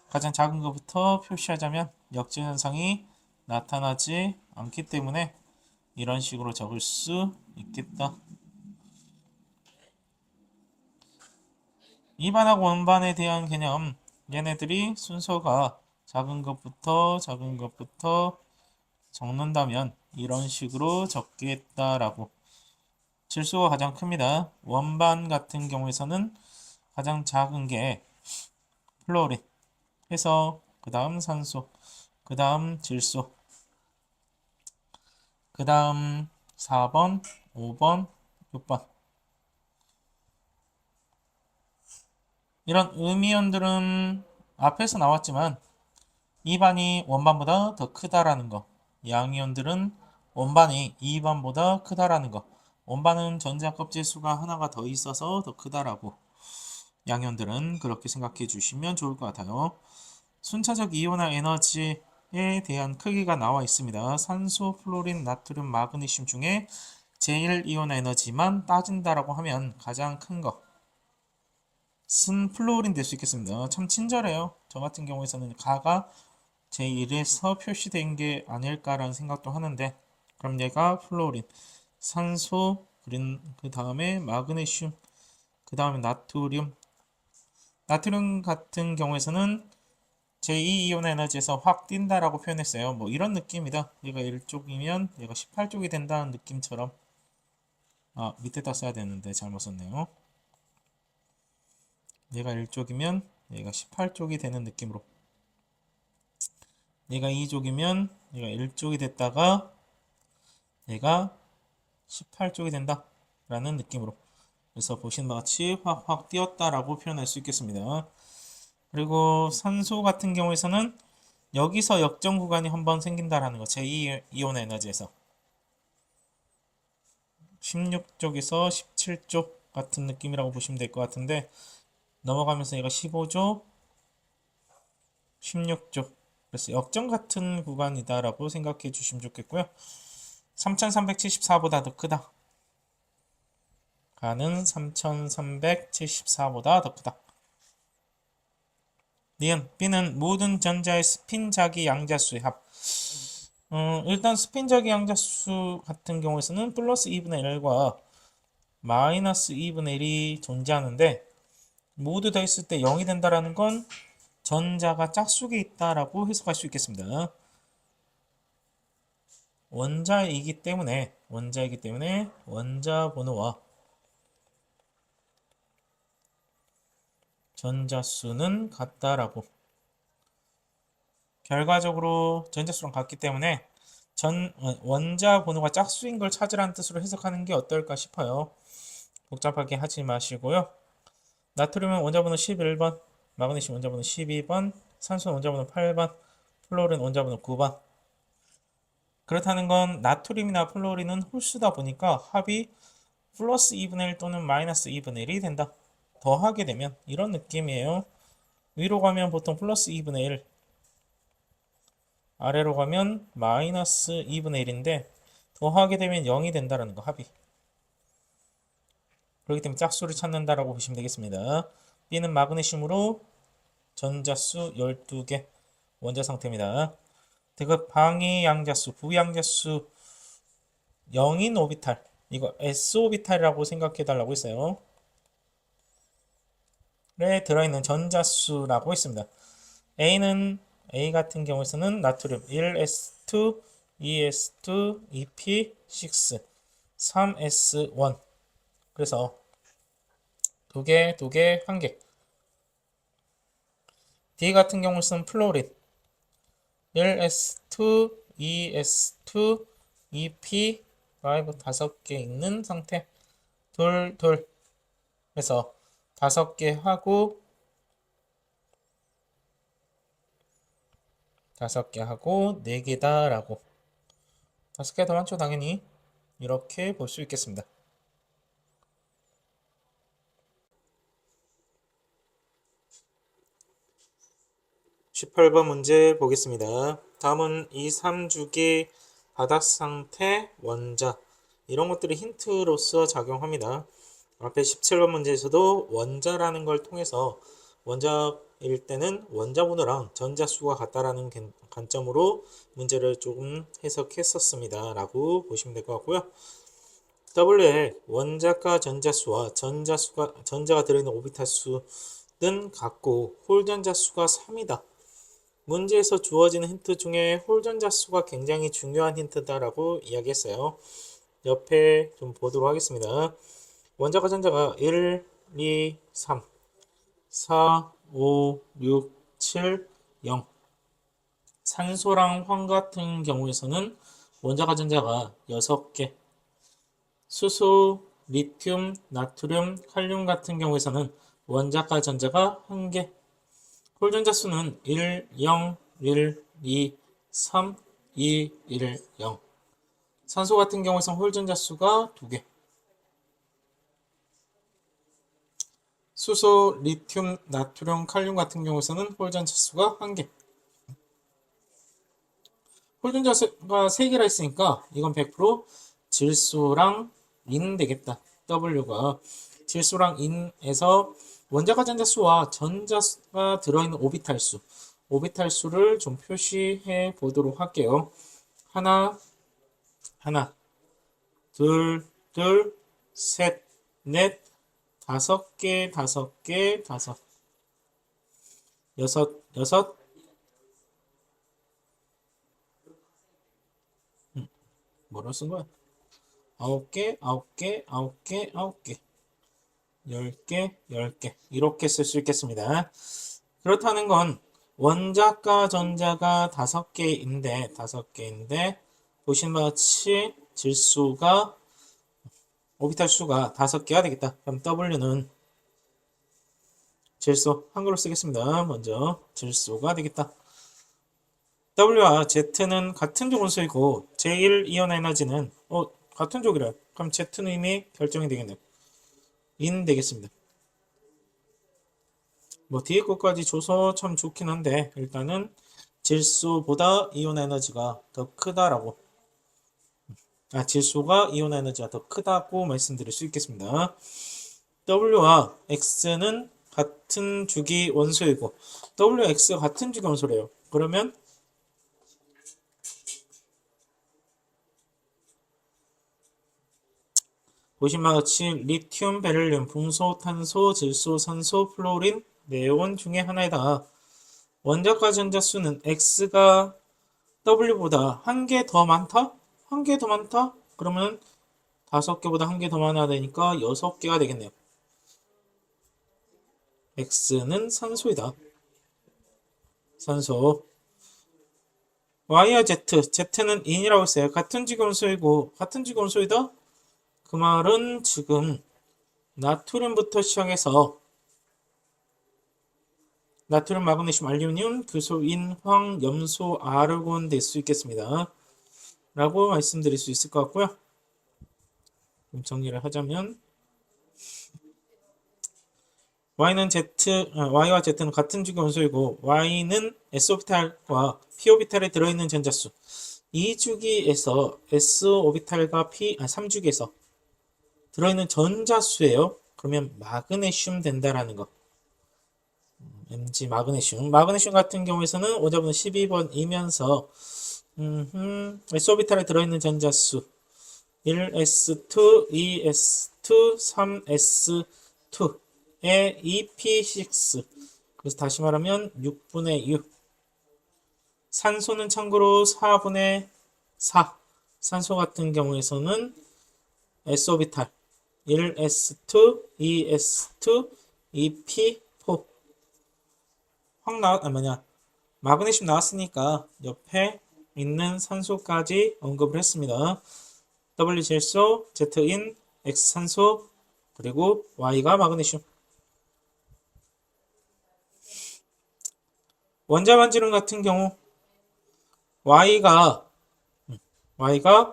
가장 작은 것부터 표시하자면 역전현상이 나타나지 않기 때문에 이런 식으로 적을 수 있겠다. 2반하고 원반에 대한 개념, 얘네들이 순서가 작은 것부터 적는다면 이런 식으로 적겠다라고. 질소가 가장 큽니다. 원반 같은 경우에서는 가장 작은 게 플로린 해서 그 다음 산소, 그 다음 질소, 그 다음 4번, 5번, 6번. 이런 음이온들은 앞에서 나왔지만 2반이 원반보다 더 크다라는 거. 양이온들은 원반이 2반보다 크다라는 거. 원반은 전자 껍질 수가 하나가 더 있어서 더 크다라고. 양이온들은 그렇게 생각해 주시면 좋을 것 같아요. 순차적 이온화 에너지에 대한 크기가 나와 있습니다. 산소, 플로린, 나트륨, 마그네슘 중에 제1 이온화 에너지만 따진다라고 하면 가장 큰 것은 플로린 될 수 있겠습니다. 참 친절해요. 저 같은 경우에서는 가가 제1에서 표시된 게 아닐까라는 생각도 하는데, 그럼 얘가 플로린, 산소, 그 다음에 마그네슘, 그 다음에 나트륨. 나트륨 같은 경우에서는 제2이온 에너지에서 확 뛴다라고 표현했어요. 뭐 이런 느낌이다. 얘가 1쪽이면 얘가 18쪽이 된다는 느낌처럼. 밑에다 써야 되는데 잘못 썼네요. 얘가 1쪽이면 얘가 18쪽이 되는 느낌으로, 얘가 2쪽이면 얘가 1쪽이 됐다가 얘가 18쪽이 된다 라는 느낌으로, 그래서 보시는 바와 같이 확확 뛰었다라고 표현할 수 있겠습니다. 그리고 산소 같은 경우에서는 여기서 역전 구간이 한번 생긴다라는 거, 제2이온 에너지에서 16쪽에서 17쪽 같은 느낌이라고 보시면 될 것 같은데, 넘어가면서 얘가 15쪽, 16쪽, 그래서 역전 같은 구간이다라고 생각해 주시면 좋겠고요. 3374보다 더 크다. 가는 3374보다 더 크다. 니은 B는 모든 전자의 스핀자기 양자수의 합. 일단 스핀자기 양자수 같은 경우에서는 플러스 2분의 1과 마이너스 2분의 1이 존재하는데, 모두 더 있을 때 0이 된다라는 건 전자가 짝수에 있다라고 해석할 수 있겠습니다. 원자이기 때문에 원자 번호와 전자수는 같다라고, 결과적으로 전자수랑 같기 때문에 원자 번호가 짝수인 걸 찾으라는 뜻으로 해석하는 게 어떨까 싶어요. 복잡하게 하지 마시고요. 나트륨은 원자번호 11번, 마그네슘 원자번호 12번, 산소는 원자번호 8번, 플로린 원자번호 9번. 그렇다는 건 나트륨이나 플로린은 홀수다 보니까 합이 플러스 2분의 1 또는 마이너스 2분의 1이 된다. 더하게 되면 이런 느낌이에요. 위로 가면 보통 플러스 2분의 1, 아래로 가면 마이너스 2분의 1인데 더하게 되면 0이 된다는 거, 합이. 그렇기 때문에 짝수를 찾는다라고 보시면 되겠습니다. B는 마그네슘으로 전자수 12개 원자 상태입니다. 대극 방위 양자수, 부양자수 0인 오비탈, 이거 S 오비탈이라고 생각해 달라고 했어요. 에 들어있는 전자수라고 있습니다. A 같은 경우에서는 나트륨 1s2, 2s2, 2p6, 3s1. 그래서 두 개, 1개. D 같은 경우에는 플로린 1s2, 2s2, 2p5 5개 있는 상태. 둘. 그래서 5개 하고 4개다 라고. 5개 더 많죠 당연히. 이렇게 볼 수 있겠습니다. 18번 문제 보겠습니다. 다음은 2, 3주기 바닥 상태 원자, 이런 것들이 힌트로서 작용합니다. 앞에 17번 문제에서도 원자라는 걸 통해서 원자일 때는 원자 번호랑 전자수가 같다라는 관점으로 문제를 조금 해석했었습니다 라고 보시면 될 것 같고요. WL 원자가 전자수와 전자가 들어있는 오비탈 수는 같고 홀 전자 수가 3이다. 문제에서 주어지는 힌트 중에 홀 전자 수가 굉장히 중요한 힌트다라고 이야기했어요. 옆에 좀 보도록 하겠습니다. 원자가 전자가 1, 2, 3, 4, 5, 6, 7, 0. 산소랑 황 같은 경우에서는 원자가 전자가 6개, 수소, 리튬, 나트륨, 칼륨 같은 경우에서는 원자가 전자가 1개. 홀전자 수는 1, 0, 1, 2, 3, 2, 1, 0. 산소 같은 경우에서는 홀전자 수가 2개. 수소, 리튬, 나트륨, 칼륨 같은 경우에서는 홀전자 수가 1개. 홀전자가 3개라 했으니까 이건 100% 질소랑 인 되겠다. W가 질소랑 인에서 원자가 전자 수와 전자가 들어있는 오비탈 수, 오비탈 수를 좀 표시해 보도록 할게요. 하나, 하나, 둘, 둘, 셋, 넷, 다섯 개, 다섯 개, 다섯, 여섯, 여섯, 뭐로 쓴 거야? 아홉 개, 아홉 개, 아홉 개, 아홉 개, 열 개, 열 개. 이렇게 쓸 수 있겠습니다. 그렇다는 건 원자가 전자가 다섯 개인데, 보신 바와 같이 질소가, 오비탈 수가 다섯 개가 되겠다. 그럼 W는 질소, 한글로 쓰겠습니다. 먼저 질소가 되겠다. W와 Z는 같은 족 원소이고 제1이온 에너지는 같은 족이래. 그럼 Z는 이미 결정이 되겠네요. 인 되겠습니다. 뭐 뒤에 것까지 줘서 참 좋긴 한데 일단은 질소보다 이온 에너지가 더 크다라고, 질소가 이온 에너지가 더 크다고 말씀드릴 수 있겠습니다. W와 X는 같은 주기 원소이고 W와 X가 같은 주기 원소래요. 그러면 보신 바와 같이 리튬, 베릴륨, 풍소, 탄소, 질소, 산소, 플로린, 네온 중에 하나이다. 원자과 전자 수는 X가 W보다 한 개 더 많다? 한 개 더 많다? 그러면 다섯 개보다 한 개 더 많아야 되니까 여섯 개가 되겠네요. X는 산소이다. 산소. Y와 Z, Z는 인이라고 했어요. 같은 지금소이고 같은 지금소이다? 그 말은 지금 나트륨부터 시작해서 나트륨, 마그네슘, 알루미늄, 규소, 인, 황, 염소, 아르곤 될 수 있겠습니다. 라고 말씀드릴 수 있을 것 같고요. 좀 정리를 하자면 Y와 Z는 같은 주기 원소이고 Y는 S오비탈과 P오비탈에 들어있는 전자수, 2주기에서 S오비탈과 3주기에서 들어있는 전자수예요. 그러면 마그네슘 된다라는 거. Mg 마그네슘. 마그네슘 같은 경우에서는 원자번호 12번이면서 S오비탈에 들어있는 전자수 1s2, 2s2, 3s2에 2p6. 그래서 다시 말하면 6분의 6. 산소는 참고로 4분의 4. 산소 같은 경우에서는 S오비탈 1s2, 2s2, 2p4. 마그네슘 나왔으니까 옆에 있는 산소까지 언급을 했습니다. W 질소, Z인, X 산소, 그리고 Y가 마그네슘. 원자 반지름 같은 경우 Y가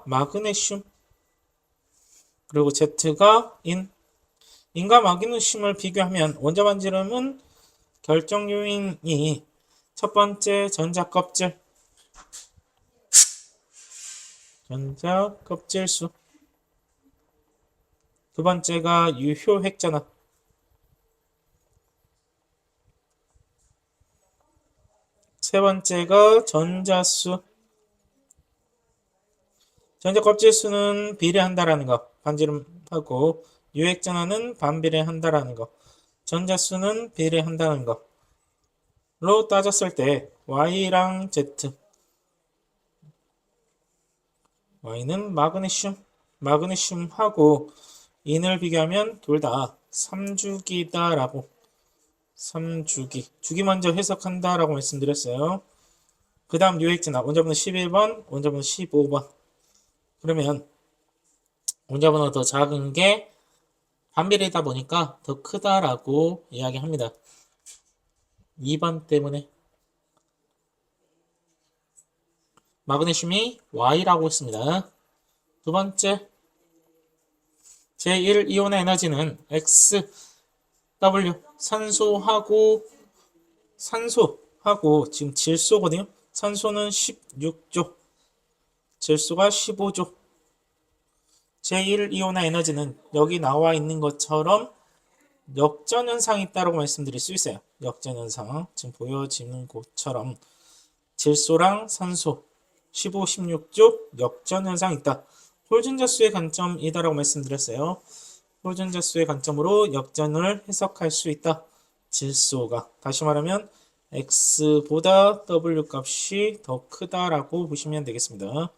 마그네슘, 그리고 Z가 인과 마그네슘을 비교하면 원자 반지름은 결정 요인이 첫 번째 전자 껍질수, 두 번째가 유효 핵전압, 세 번째가 전자수. 전자 껍질수는 비례한다라는 거, 반지름하고 유핵전압은 반비례한다라는 거, 전자수는 비례한다는 거로 따졌을 때 Y랑 Z, Y는 마그네슘하고 인을 비교하면 둘 다 3주기다라고, 3주기, 주기 먼저 해석한다라고 말씀드렸어요. 그 다음 유핵전압, 원자번호 11번, 원자번호 15번. 그러면 원자번호 더 작은 게 반비례이다 보니까 더 크다라고 이야기합니다. 2번 때문에 마그네슘이 Y라고 했습니다. 두 번째, 제1이온의 에너지는 X, W, 산소하고 지금 질소거든요. 산소는 16조, 질소가 15조. 제1이온의 에너지는 여기 나와 있는 것처럼 역전 현상이 있다고 말씀드릴 수 있어요. 역전현상, 지금 보여지는 것처럼 질소랑 산소 15, 16쪽 역전현상이 있다. 홀전자수의 관점이다라고 말씀드렸어요. 홀전자수의 관점으로 역전을 해석할 수 있다. 질소가 다시 말하면 X보다 W 값이 더 크다라고 보시면 되겠습니다.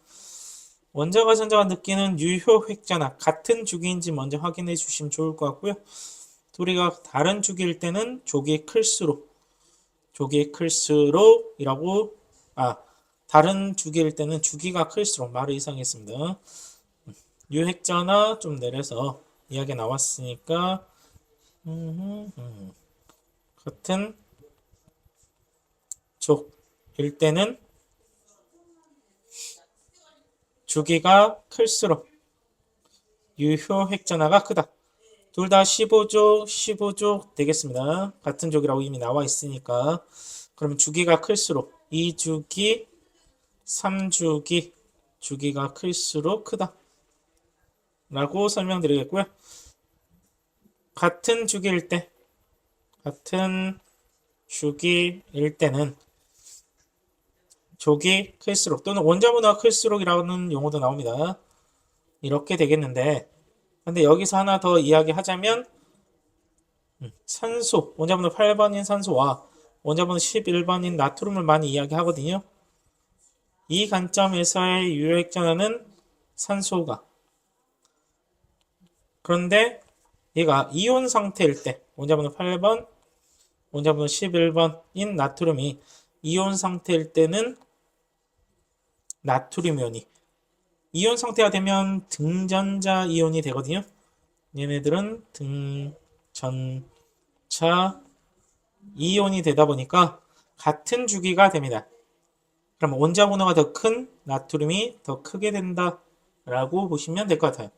원자와 전자가 느끼는 유효 획전압 같은 주기인지 먼저 확인해 주시면 좋을 것 같고요. 둘이가 다른 주기일 때는 조기 클수록 이라고 다른 주기일 때는 주기가 클수록 말을 이상했습니다. 유획전압 좀 내려서 이야기 나왔으니까 같은 족일 때는 주기가 클수록 유효 획전화가 크다. 둘 다 15족 되겠습니다. 같은 족이라고 이미 나와 있으니까. 그러면 주기가 클수록 2주기, 3주기, 주기가 클수록 크다. 라고 설명드리겠고요. 같은 주기일 때는 족이 클수록 또는 원자분화가 클수록이라는 용어도 나옵니다. 이렇게 되겠는데 근데 여기서 하나 더 이야기하자면 산소, 원자번호 8번인 산소와 원자번호 11번인 나트륨을 많이 이야기하거든요. 이 관점에서의 유효액전화는 산소가 그런데 얘가 이온 상태일 때 원자번호 8번, 원자번호 11번인 나트륨이 이온 상태일 때는 나트륨 이온이 이온 상태가 되면 등전자 이온이 되거든요. 얘네들은 등전차 이온이 되다 보니까 같은 주기가 됩니다. 그럼 원자 번호가 더 큰 나트륨이 더 크게 된다 라고 보시면 될 것 같아요.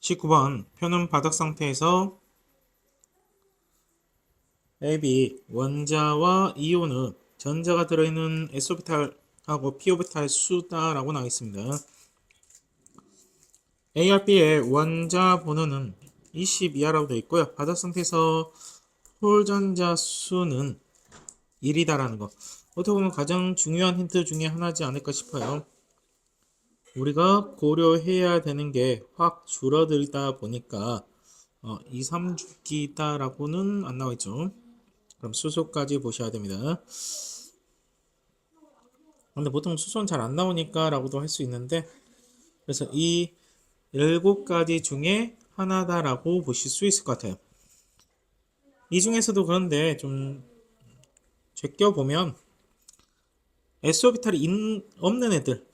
(19번) 표는 바닥 상태에서 AB 원자와 이온은 전자가 들어있는 S오비탈하고 P오비탈 수다라고 나와 있습니다. ARB의 원자 번호는 20 이하라고 되어 있고요. 바닥 상태에서 홀전자 수는 1이다라는 거. 어떻게 보면 가장 중요한 힌트 중에 하나지 않을까 싶어요. 우리가 고려해야 되는 게 확 줄어들다 보니까 2, 3주기다라고는 안 나와 있죠. 그럼 수소까지 보셔야 됩니다. 근데 보통 수소는 잘 안 나오니까 라고도 할 수 있는데 그래서 이 7가지 중에 하나다라고 보실 수 있을 것 같아요. 이 중에서도 그런데 좀 제껴보면 S오비탈이 없는 애들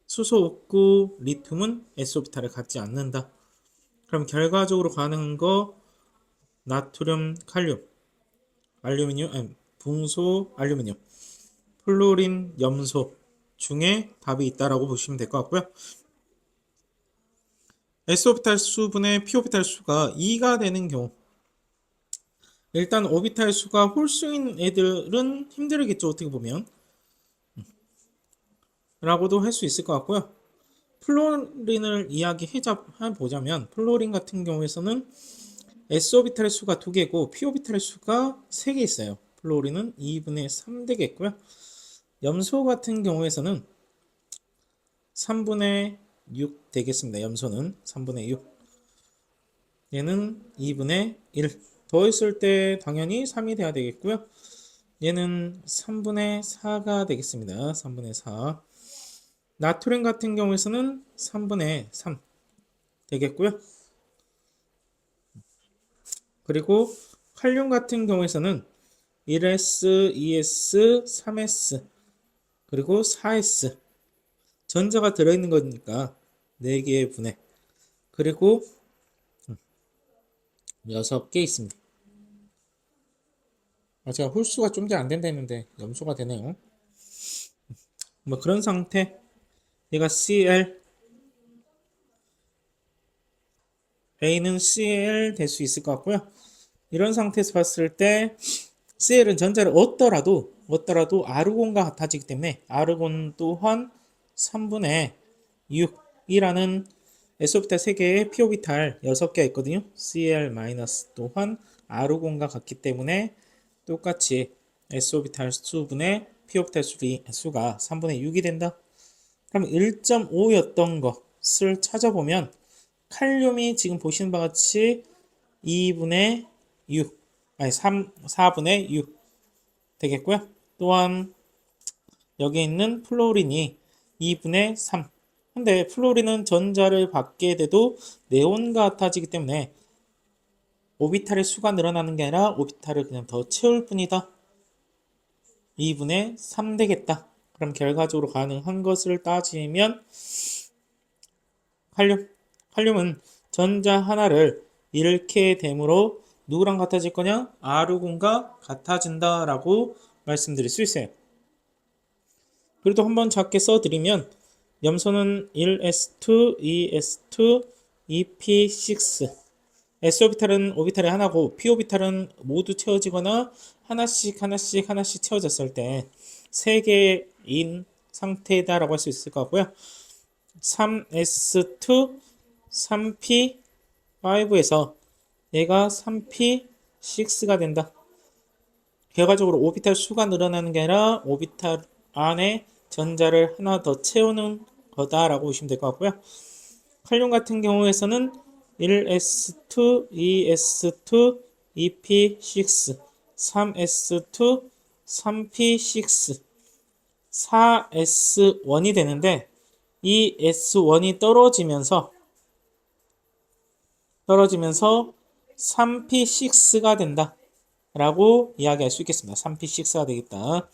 수소 없고 리튬은 S오비탈을 갖지 않는다. 그럼 결과적으로 가는 거 나트륨, 칼륨, 알루미늄, 붕소, 알루미늄, 플로린, 염소 중에 답이 있다라고 보시면 될 것 같고요. S오비탈 수분의 P오비탈 수가 2가 되는 경우 일단 오비탈 수가 홀수인 애들은 힘들겠죠. 어떻게 보면 라고도 할 수 있을 것 같고요. 플로린을 이야기해보자면 플로린 같은 경우에서는 S오비탈의 수가 2개고 P오비탈의 수가 3개 있어요. 플로린은 2분의 3 되겠고요. 염소 같은 경우에서는 3분의 6 되겠습니다. 염소는 3분의 6 얘는 2분의 1 더했을 때 당연히 3이 돼야 되겠고요. 얘는 3분의 4가 되겠습니다. 3분의 4 나트륨 같은 경우에서는 3분의 3 되겠고요. 그리고 칼륨 같은 경우에서는 1s, 2s, 3s 그리고 4s 전자가 들어있는 거니까 4개의 분해 그리고 6개 있습니다. 제가 홀수가 좀 잘 안 된다 했는데 염소가 되네요. 뭐 그런 상태 얘가 Cl A는 Cl 될 수 있을 것 같고요. 이런 상태에서 봤을 때 Cl은 전자를 얻더라도 아르곤과 같아지기 때문에 아르곤 또한 3분의 6이라는 S오비탈 3개에 P오비탈 6개가 있거든요. Cl- 또한 R공과 같기 때문에 똑같이 S오비탈 수분의 P오비탈 수가 3분의 6이 된다. 그럼 1.5였던 것을 찾아보면 칼륨이 지금 보시는 바와 같이 2분의 6, 아니 4분의 6 되겠고요. 또한 여기 있는 플로린이 2분의 3. 근데 플로린은 전자를 받게 돼도 네온과 같아지기 때문에 오비탈의 수가 늘어나는 게 아니라 오비탈을 그냥 더 채울 뿐이다. 2분의 3 되겠다. 그럼 결과적으로 가능한 것을 따지면 칼륨은 전자 하나를 이렇게 됨으로 누구랑 같아질 거냐? 아르곤과 같아진다라고 말씀드릴 수 있어요. 그래도 한번 작게 써드리면 염소는 1s2, 2s2, 2p6 s오비탈은 오비탈이 하나고 p오비탈은 모두 채워지거나 하나씩 채워졌을 때 3개인 상태다라고 할 수 있을 것 같고요. 3s2, 3p5에서 얘가 3p6가 된다. 결과적으로 오비탈 수가 늘어나는 게 아니라 오비탈 안에 전자를 하나 더 채우는 거다라고 보시면 될 것 같고요. 칼륨 같은 경우에서는 1s2, 2s2, 2p6, 3s2, 3p6, 4s1이 되는데 이 s1이 떨어지면서 3p6가 된다 라고 이야기할 수 있겠습니다. 3p6가 되겠다.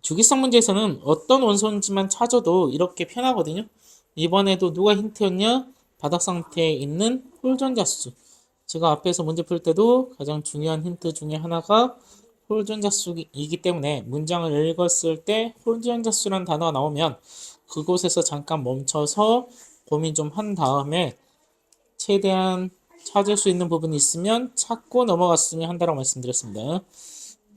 주기성 문제에서는 어떤 원소인지만 찾아도 이렇게 편하거든요. 이번에도 누가 힌트였냐? 바닥 상태에 있는 홀전자수. 제가 앞에서 문제 풀 때도 가장 중요한 힌트 중에 하나가 홀전자수이기 때문에 문장을 읽었을 때 홀전자수란 단어가 나오면 그곳에서 잠깐 멈춰서 고민 좀 한 다음에 최대한 찾을 수 있는 부분이 있으면 찾고 넘어갔으면 한다고 말씀드렸습니다.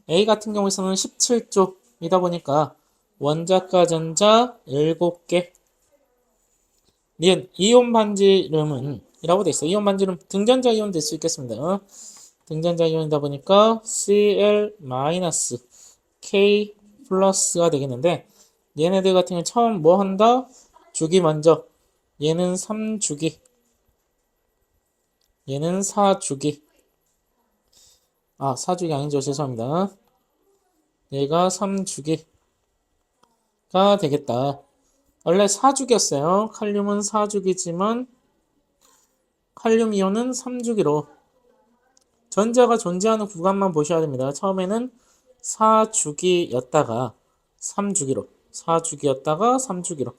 A 같은 경우에서는 17쪽이다 보니까 원자과 전자 7개. 이온 반지름은 이라고 돼 있어요. 이온 반지름 등전자 이온 될 수 있겠습니다. 등전자 이온이다 보니까 Cl- K 플러스가 되겠는데 얘네들 같은 경우는 처음 뭐 한다? 주기 먼저. 얘는 3주기. 얘는 4주기. 4주기 아니죠. 죄송합니다. 얘가 3주기가 되겠다. 원래 4주기였어요. 칼륨은 4주기지만 칼륨 이온은 3주기로 전자가 존재하는 구간만 보셔야 됩니다. 처음에는 4주기였다가 3주기로 4주기였다가 3주기로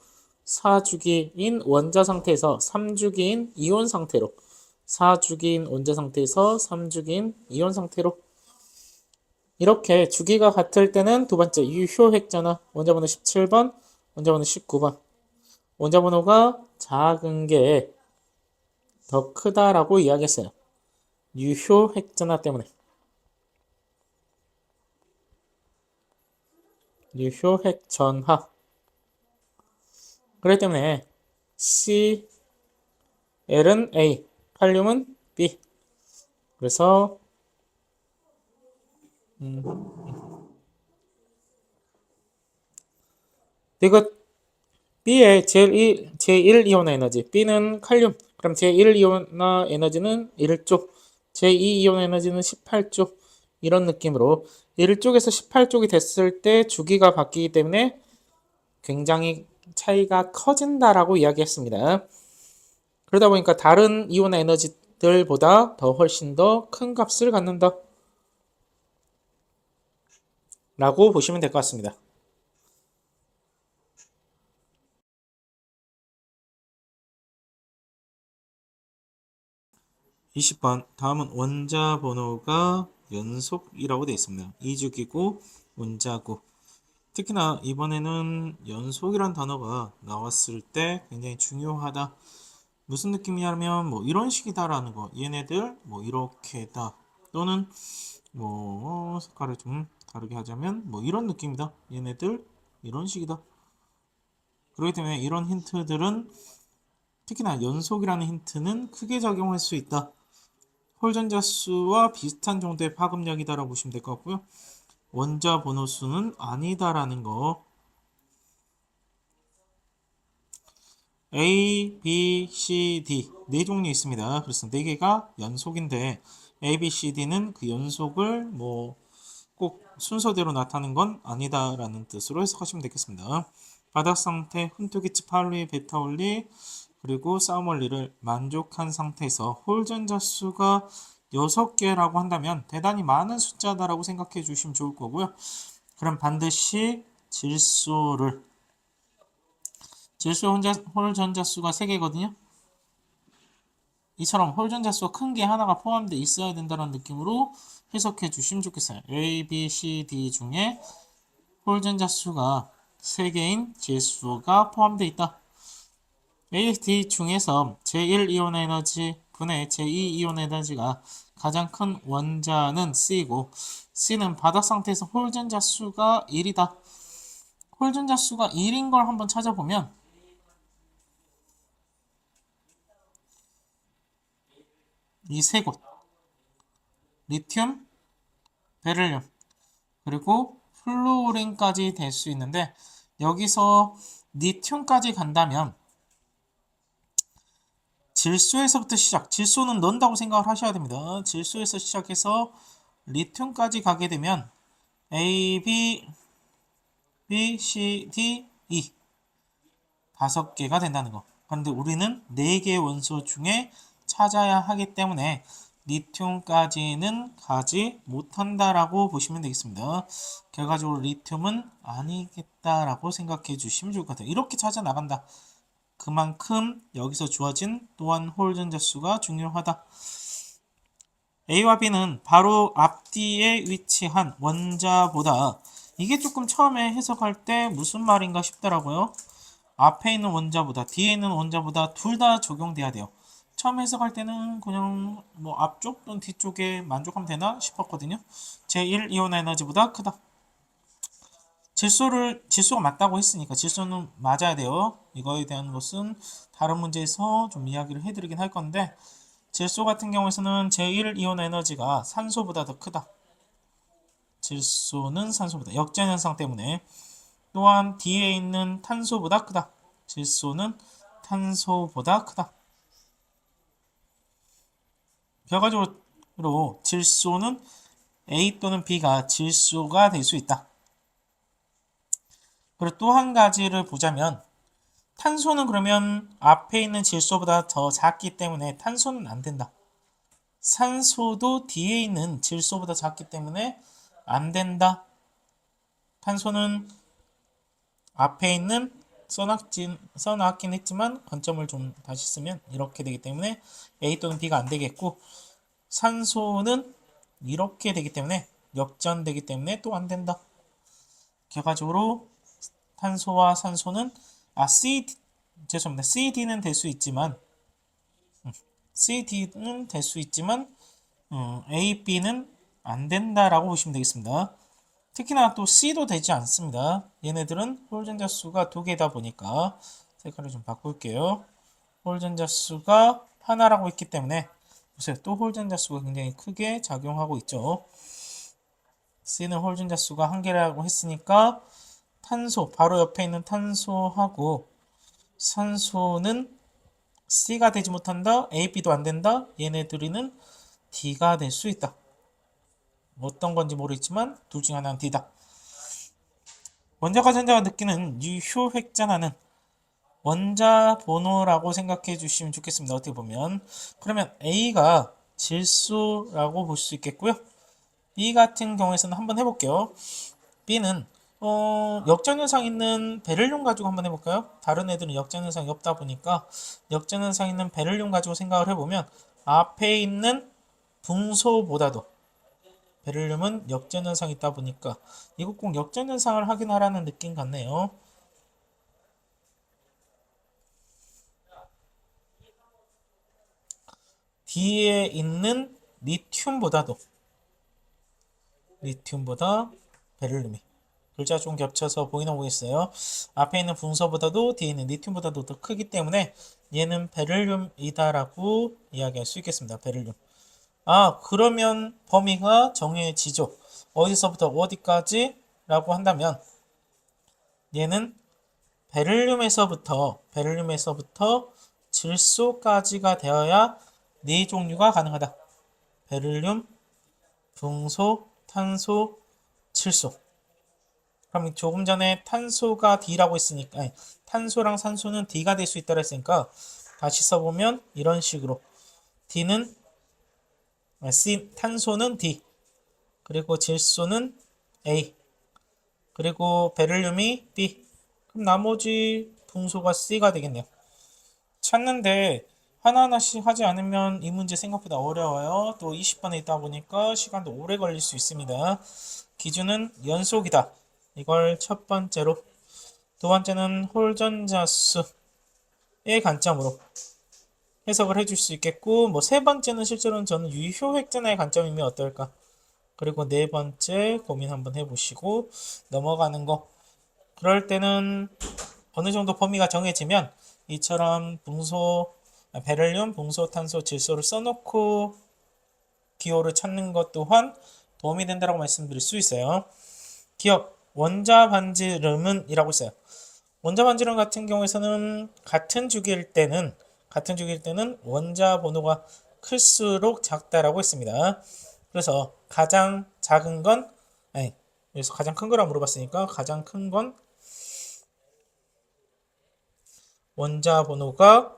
4주기인 원자 상태에서 3주기인 이온 상태로 4주기인 원자 상태에서 3주기인 이온 상태로 이렇게 주기가 같을 때는 두 번째 유효핵전화 원자번호 17번 원자번호 19번 원자번호가 작은 게 더 크다라고 이야기했어요. 유효핵전화 때문에 유효핵전화 그렇기 때문에 Cl은 A 칼륨은 B 그래서 이거 B의 제1이온화 에너지 B는 칼륨 그럼 제1이온화 에너지는 1쪽 제2이온 에너지는 18쪽 이런 느낌으로 1쪽에서 18쪽이 됐을 때 주기가 바뀌기 때문에 굉장히 차이가 커진다라고 이야기했습니다. 그러다 보니까 다른 이온화 에너지들보다 더 훨씬 더 큰 값을 갖는다 라고 보시면 될 것 같습니다. 20번 다음은 원자 번호가 연속이라고 되어 있습니다. 2주기고 원자고 특히나 이번에는 연속이란 단어가 나왔을 때 굉장히 중요하다. 무슨 느낌이냐면 뭐 이런 식이다라는 거. 얘네들 뭐 이렇게다. 또는 뭐 색깔을 좀 다르게 하자면 뭐 이런 느낌이다. 얘네들 이런 식이다. 그렇기 때문에 이런 힌트들은 특히나 연속이라는 힌트는 크게 작용할 수 있다. 홀전자 수와 비슷한 정도의 파급력이다라고 보시면 될 것 같고요. 원자 번호 수는 아니다라는 거. A, B, C, D 네 종류 있습니다. 그래서 네 개가 연속인데 A, B, C, D는 그 연속을 뭐 꼭 순서대로 나타나는 건 아니다라는 뜻으로 해석하시면 되겠습니다. 바닥 상태, 훈투기치, 팔리, 베타올리 그리고 싸움원리를 만족한 상태에서 홀전자 수가 6개라고 한다면 대단히 많은 숫자다라고 생각해 주시면 좋을 거고요. 그럼 반드시 질소 홀전자 수가 3개거든요. 이처럼 홀전자 수가 큰 게 하나가 포함되어 있어야 된다는 느낌으로 해석해 주시면 좋겠어요. A, B, C, D 중에 홀전자 수가 3개인 질소가 포함되어 있다. A, D 중에서 제1이온 에너지 분의 제2이온 에너지가 가장 큰 원자는 C이고 C는 바닥 상태에서 홀전자 수가 1이다. 홀전자 수가 1인 걸 한번 찾아보면 이 세 곳 리튬, 베릴륨, 그리고 플루오린까지 될 수 있는데 여기서 리튬까지 간다면 질소에서부터 시작. 질소는 넣는다고 생각을 하셔야 됩니다. 질소에서 시작해서 리튬까지 가게 되면 A, B, B, C, D, E 5개가 된다는 거. 그런데 우리는 4개의 원소 중에 찾아야 하기 때문에 리튬까지는 가지 못한다라고 보시면 되겠습니다. 결과적으로 리튬은 아니겠다라고 생각해 주시면 좋을 것 같아요. 이렇게 찾아 나간다. 그만큼 여기서 주어진 또한 홀전자 수가 중요하다. A와 B는 바로 앞뒤에 위치한 원자보다 이게 조금 처음에 해석할 때 무슨 말인가 싶더라고요. 앞에 있는 원자보다 뒤에 있는 원자보다 둘 다 적용돼야 돼요. 처음 해석할 때는 그냥 뭐 앞쪽 또는 뒤쪽에 만족하면 되나 싶었거든요. 제1이온 에너지보다 크다. 질소가 맞다고 했으니까 질소는 맞아야 돼요. 이거에 대한 것은 다른 문제에서 좀 이야기를 해드리긴 할 건데 질소 같은 경우에서는 제1이온 에너지가 산소보다 더 크다. 질소는 산소보다 역전 현상 때문에 또한 뒤에 있는 탄소보다 크다. 질소는 탄소보다 크다. 결과적으로 질소는 A 또는 B가 질소가 될 수 있다. 그리고 또 한 가지를 보자면 탄소는 그러면 앞에 있는 질소보다 더 작기 때문에 탄소는 안 된다. 산소도 뒤에 있는 질소보다 작기 때문에 안 된다. 탄소는 앞에 있는 써놨긴 했지만 관점을 좀 다시 쓰면 이렇게 되기 때문에 A 또는 B가 안 되겠고 산소는 이렇게 되기 때문에 역전되기 때문에 또 안 된다. 결과적으로 탄소와 산소는 죄송합니다. CD는 될 수 있지만 CD는 될 수 있지만 A, B는 안 된다라고 보시면 되겠습니다. 특히나 또 C도 되지 않습니다. 얘네들은 홀전자 수가 2개다 보니까 색깔을 좀 바꿀게요. 홀전자 수가 하나라고 했기 때문에 보세요. 또 홀전자 수가 굉장히 크게 작용하고 있죠. C는 홀전자 수가 1개라고 했으니까 탄소, 바로 옆에 있는 탄소하고 산소는 C가 되지 못한다. A, B도 안 된다. 얘네들이는 D가 될 수 있다. 어떤 건지 모르겠지만 둘 중 하나는 D다. 원자과 전자가 느끼는 유효획전하는 원자 번호라고 생각해 주시면 좋겠습니다. 어떻게 보면 그러면 A가 질소라고 볼 수 있겠고요. B 같은 경우에서는 한번 해볼게요. B는 역전현상 있는 베릴륨 가지고 한번 해볼까요? 다른 애들은 역전현상이 없다 보니까 역전현상 있는 베릴륨 가지고 생각을 해보면 앞에 있는 붕소보다도 베릴륨은 역전현상이 있다 보니까 이거 꼭 역전현상을 확인하라는 느낌 같네요. 뒤에 있는 리튬보다 베릴륨이 글자 좀 겹쳐서 보이나 보겠어요. 앞에 있는 분소보다도 뒤에 있는 리튬보다도 더 크기 때문에 얘는 베릴륨이다라고 이야기할 수 있겠습니다. 베릴륨. 아, 그러면 범위가 정해지죠. 어디서부터 어디까지? 라고 한다면 얘는 베릴륨에서부터 질소까지가 되어야 네 종류가 가능하다. 베릴륨, 붕소, 탄소, 칠소. 그럼 조금 전에 탄소가 D라고 했으니까, 아니, 탄소랑 산소는 D가 될 수 있다고 했으니까 다시 써보면 이런 식으로 D는 탄소는 D, 그리고 질소는 A, 그리고 베릴륨이 B. 그럼 나머지 붕소가 C가 되겠네요. 찾는데 하나하나씩 하지 않으면 이 문제 생각보다 어려워요. 또 20번에 있다 보니까 시간도 오래 걸릴 수 있습니다. 기준은 연속이다. 이걸 첫 번째로. 두 번째는 홀전자수의 관점으로 해석을 해줄 수 있겠고, 뭐 세 번째는 실제로는 저는 유효획전의 관점이면 어떨까. 그리고 네 번째 고민 한번 해보시고 넘어가는 거. 그럴 때는 어느 정도 범위가 정해지면 이처럼 베릴륨, 붕소, 탄소, 질소를 써놓고 기호를 찾는 것 또한 도움이 된다고 말씀드릴 수 있어요. 기억, 원자 반지름은 이라고 있어요. 원자 반지름 같은 경우에서는 같은 주기일 때는 원자 번호가 클수록 작다라고 했습니다. 그래서 가장 작은 건 그래서 가장 큰 거라 물어봤으니까 가장 큰 건 원자 번호가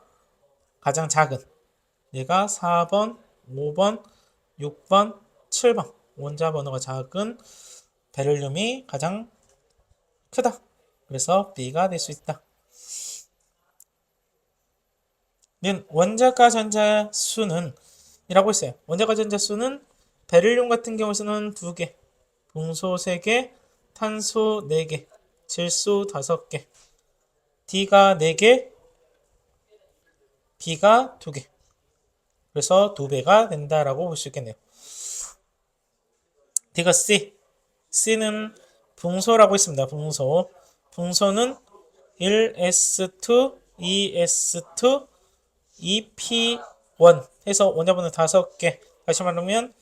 가장 작은 얘가 4번, 5번, 6번, 7번 원자 번호가 작은 베릴륨이 가장 크다. 그래서 B가 될 수 있다. 원자가 전자 수는 이라고 했어요. 원자가 전자 수는 베릴륨 같은 경우에는 2개, 붕소 3개, 탄소 4개, 질소 5개, D가 4개, B가 2개. 그래서 2배가 된다라고 볼 수 있겠네요. D가 C는 붕소라고 했습니다. 붕소는 1s2, 2s2, 2p1 해서 원자번호 5개. 다시 말하면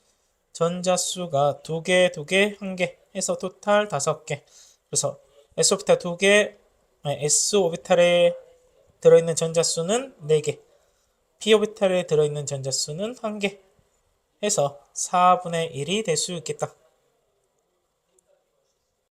전자수가 2개, 2개, 1개 해서 토탈 5개. 그래서 s오비탈 2개, s오비탈에 들어있는 전자수는 4개, p오비탈에 들어있는 전자수는 1개 해서 4분의 1이 될 수 있겠다.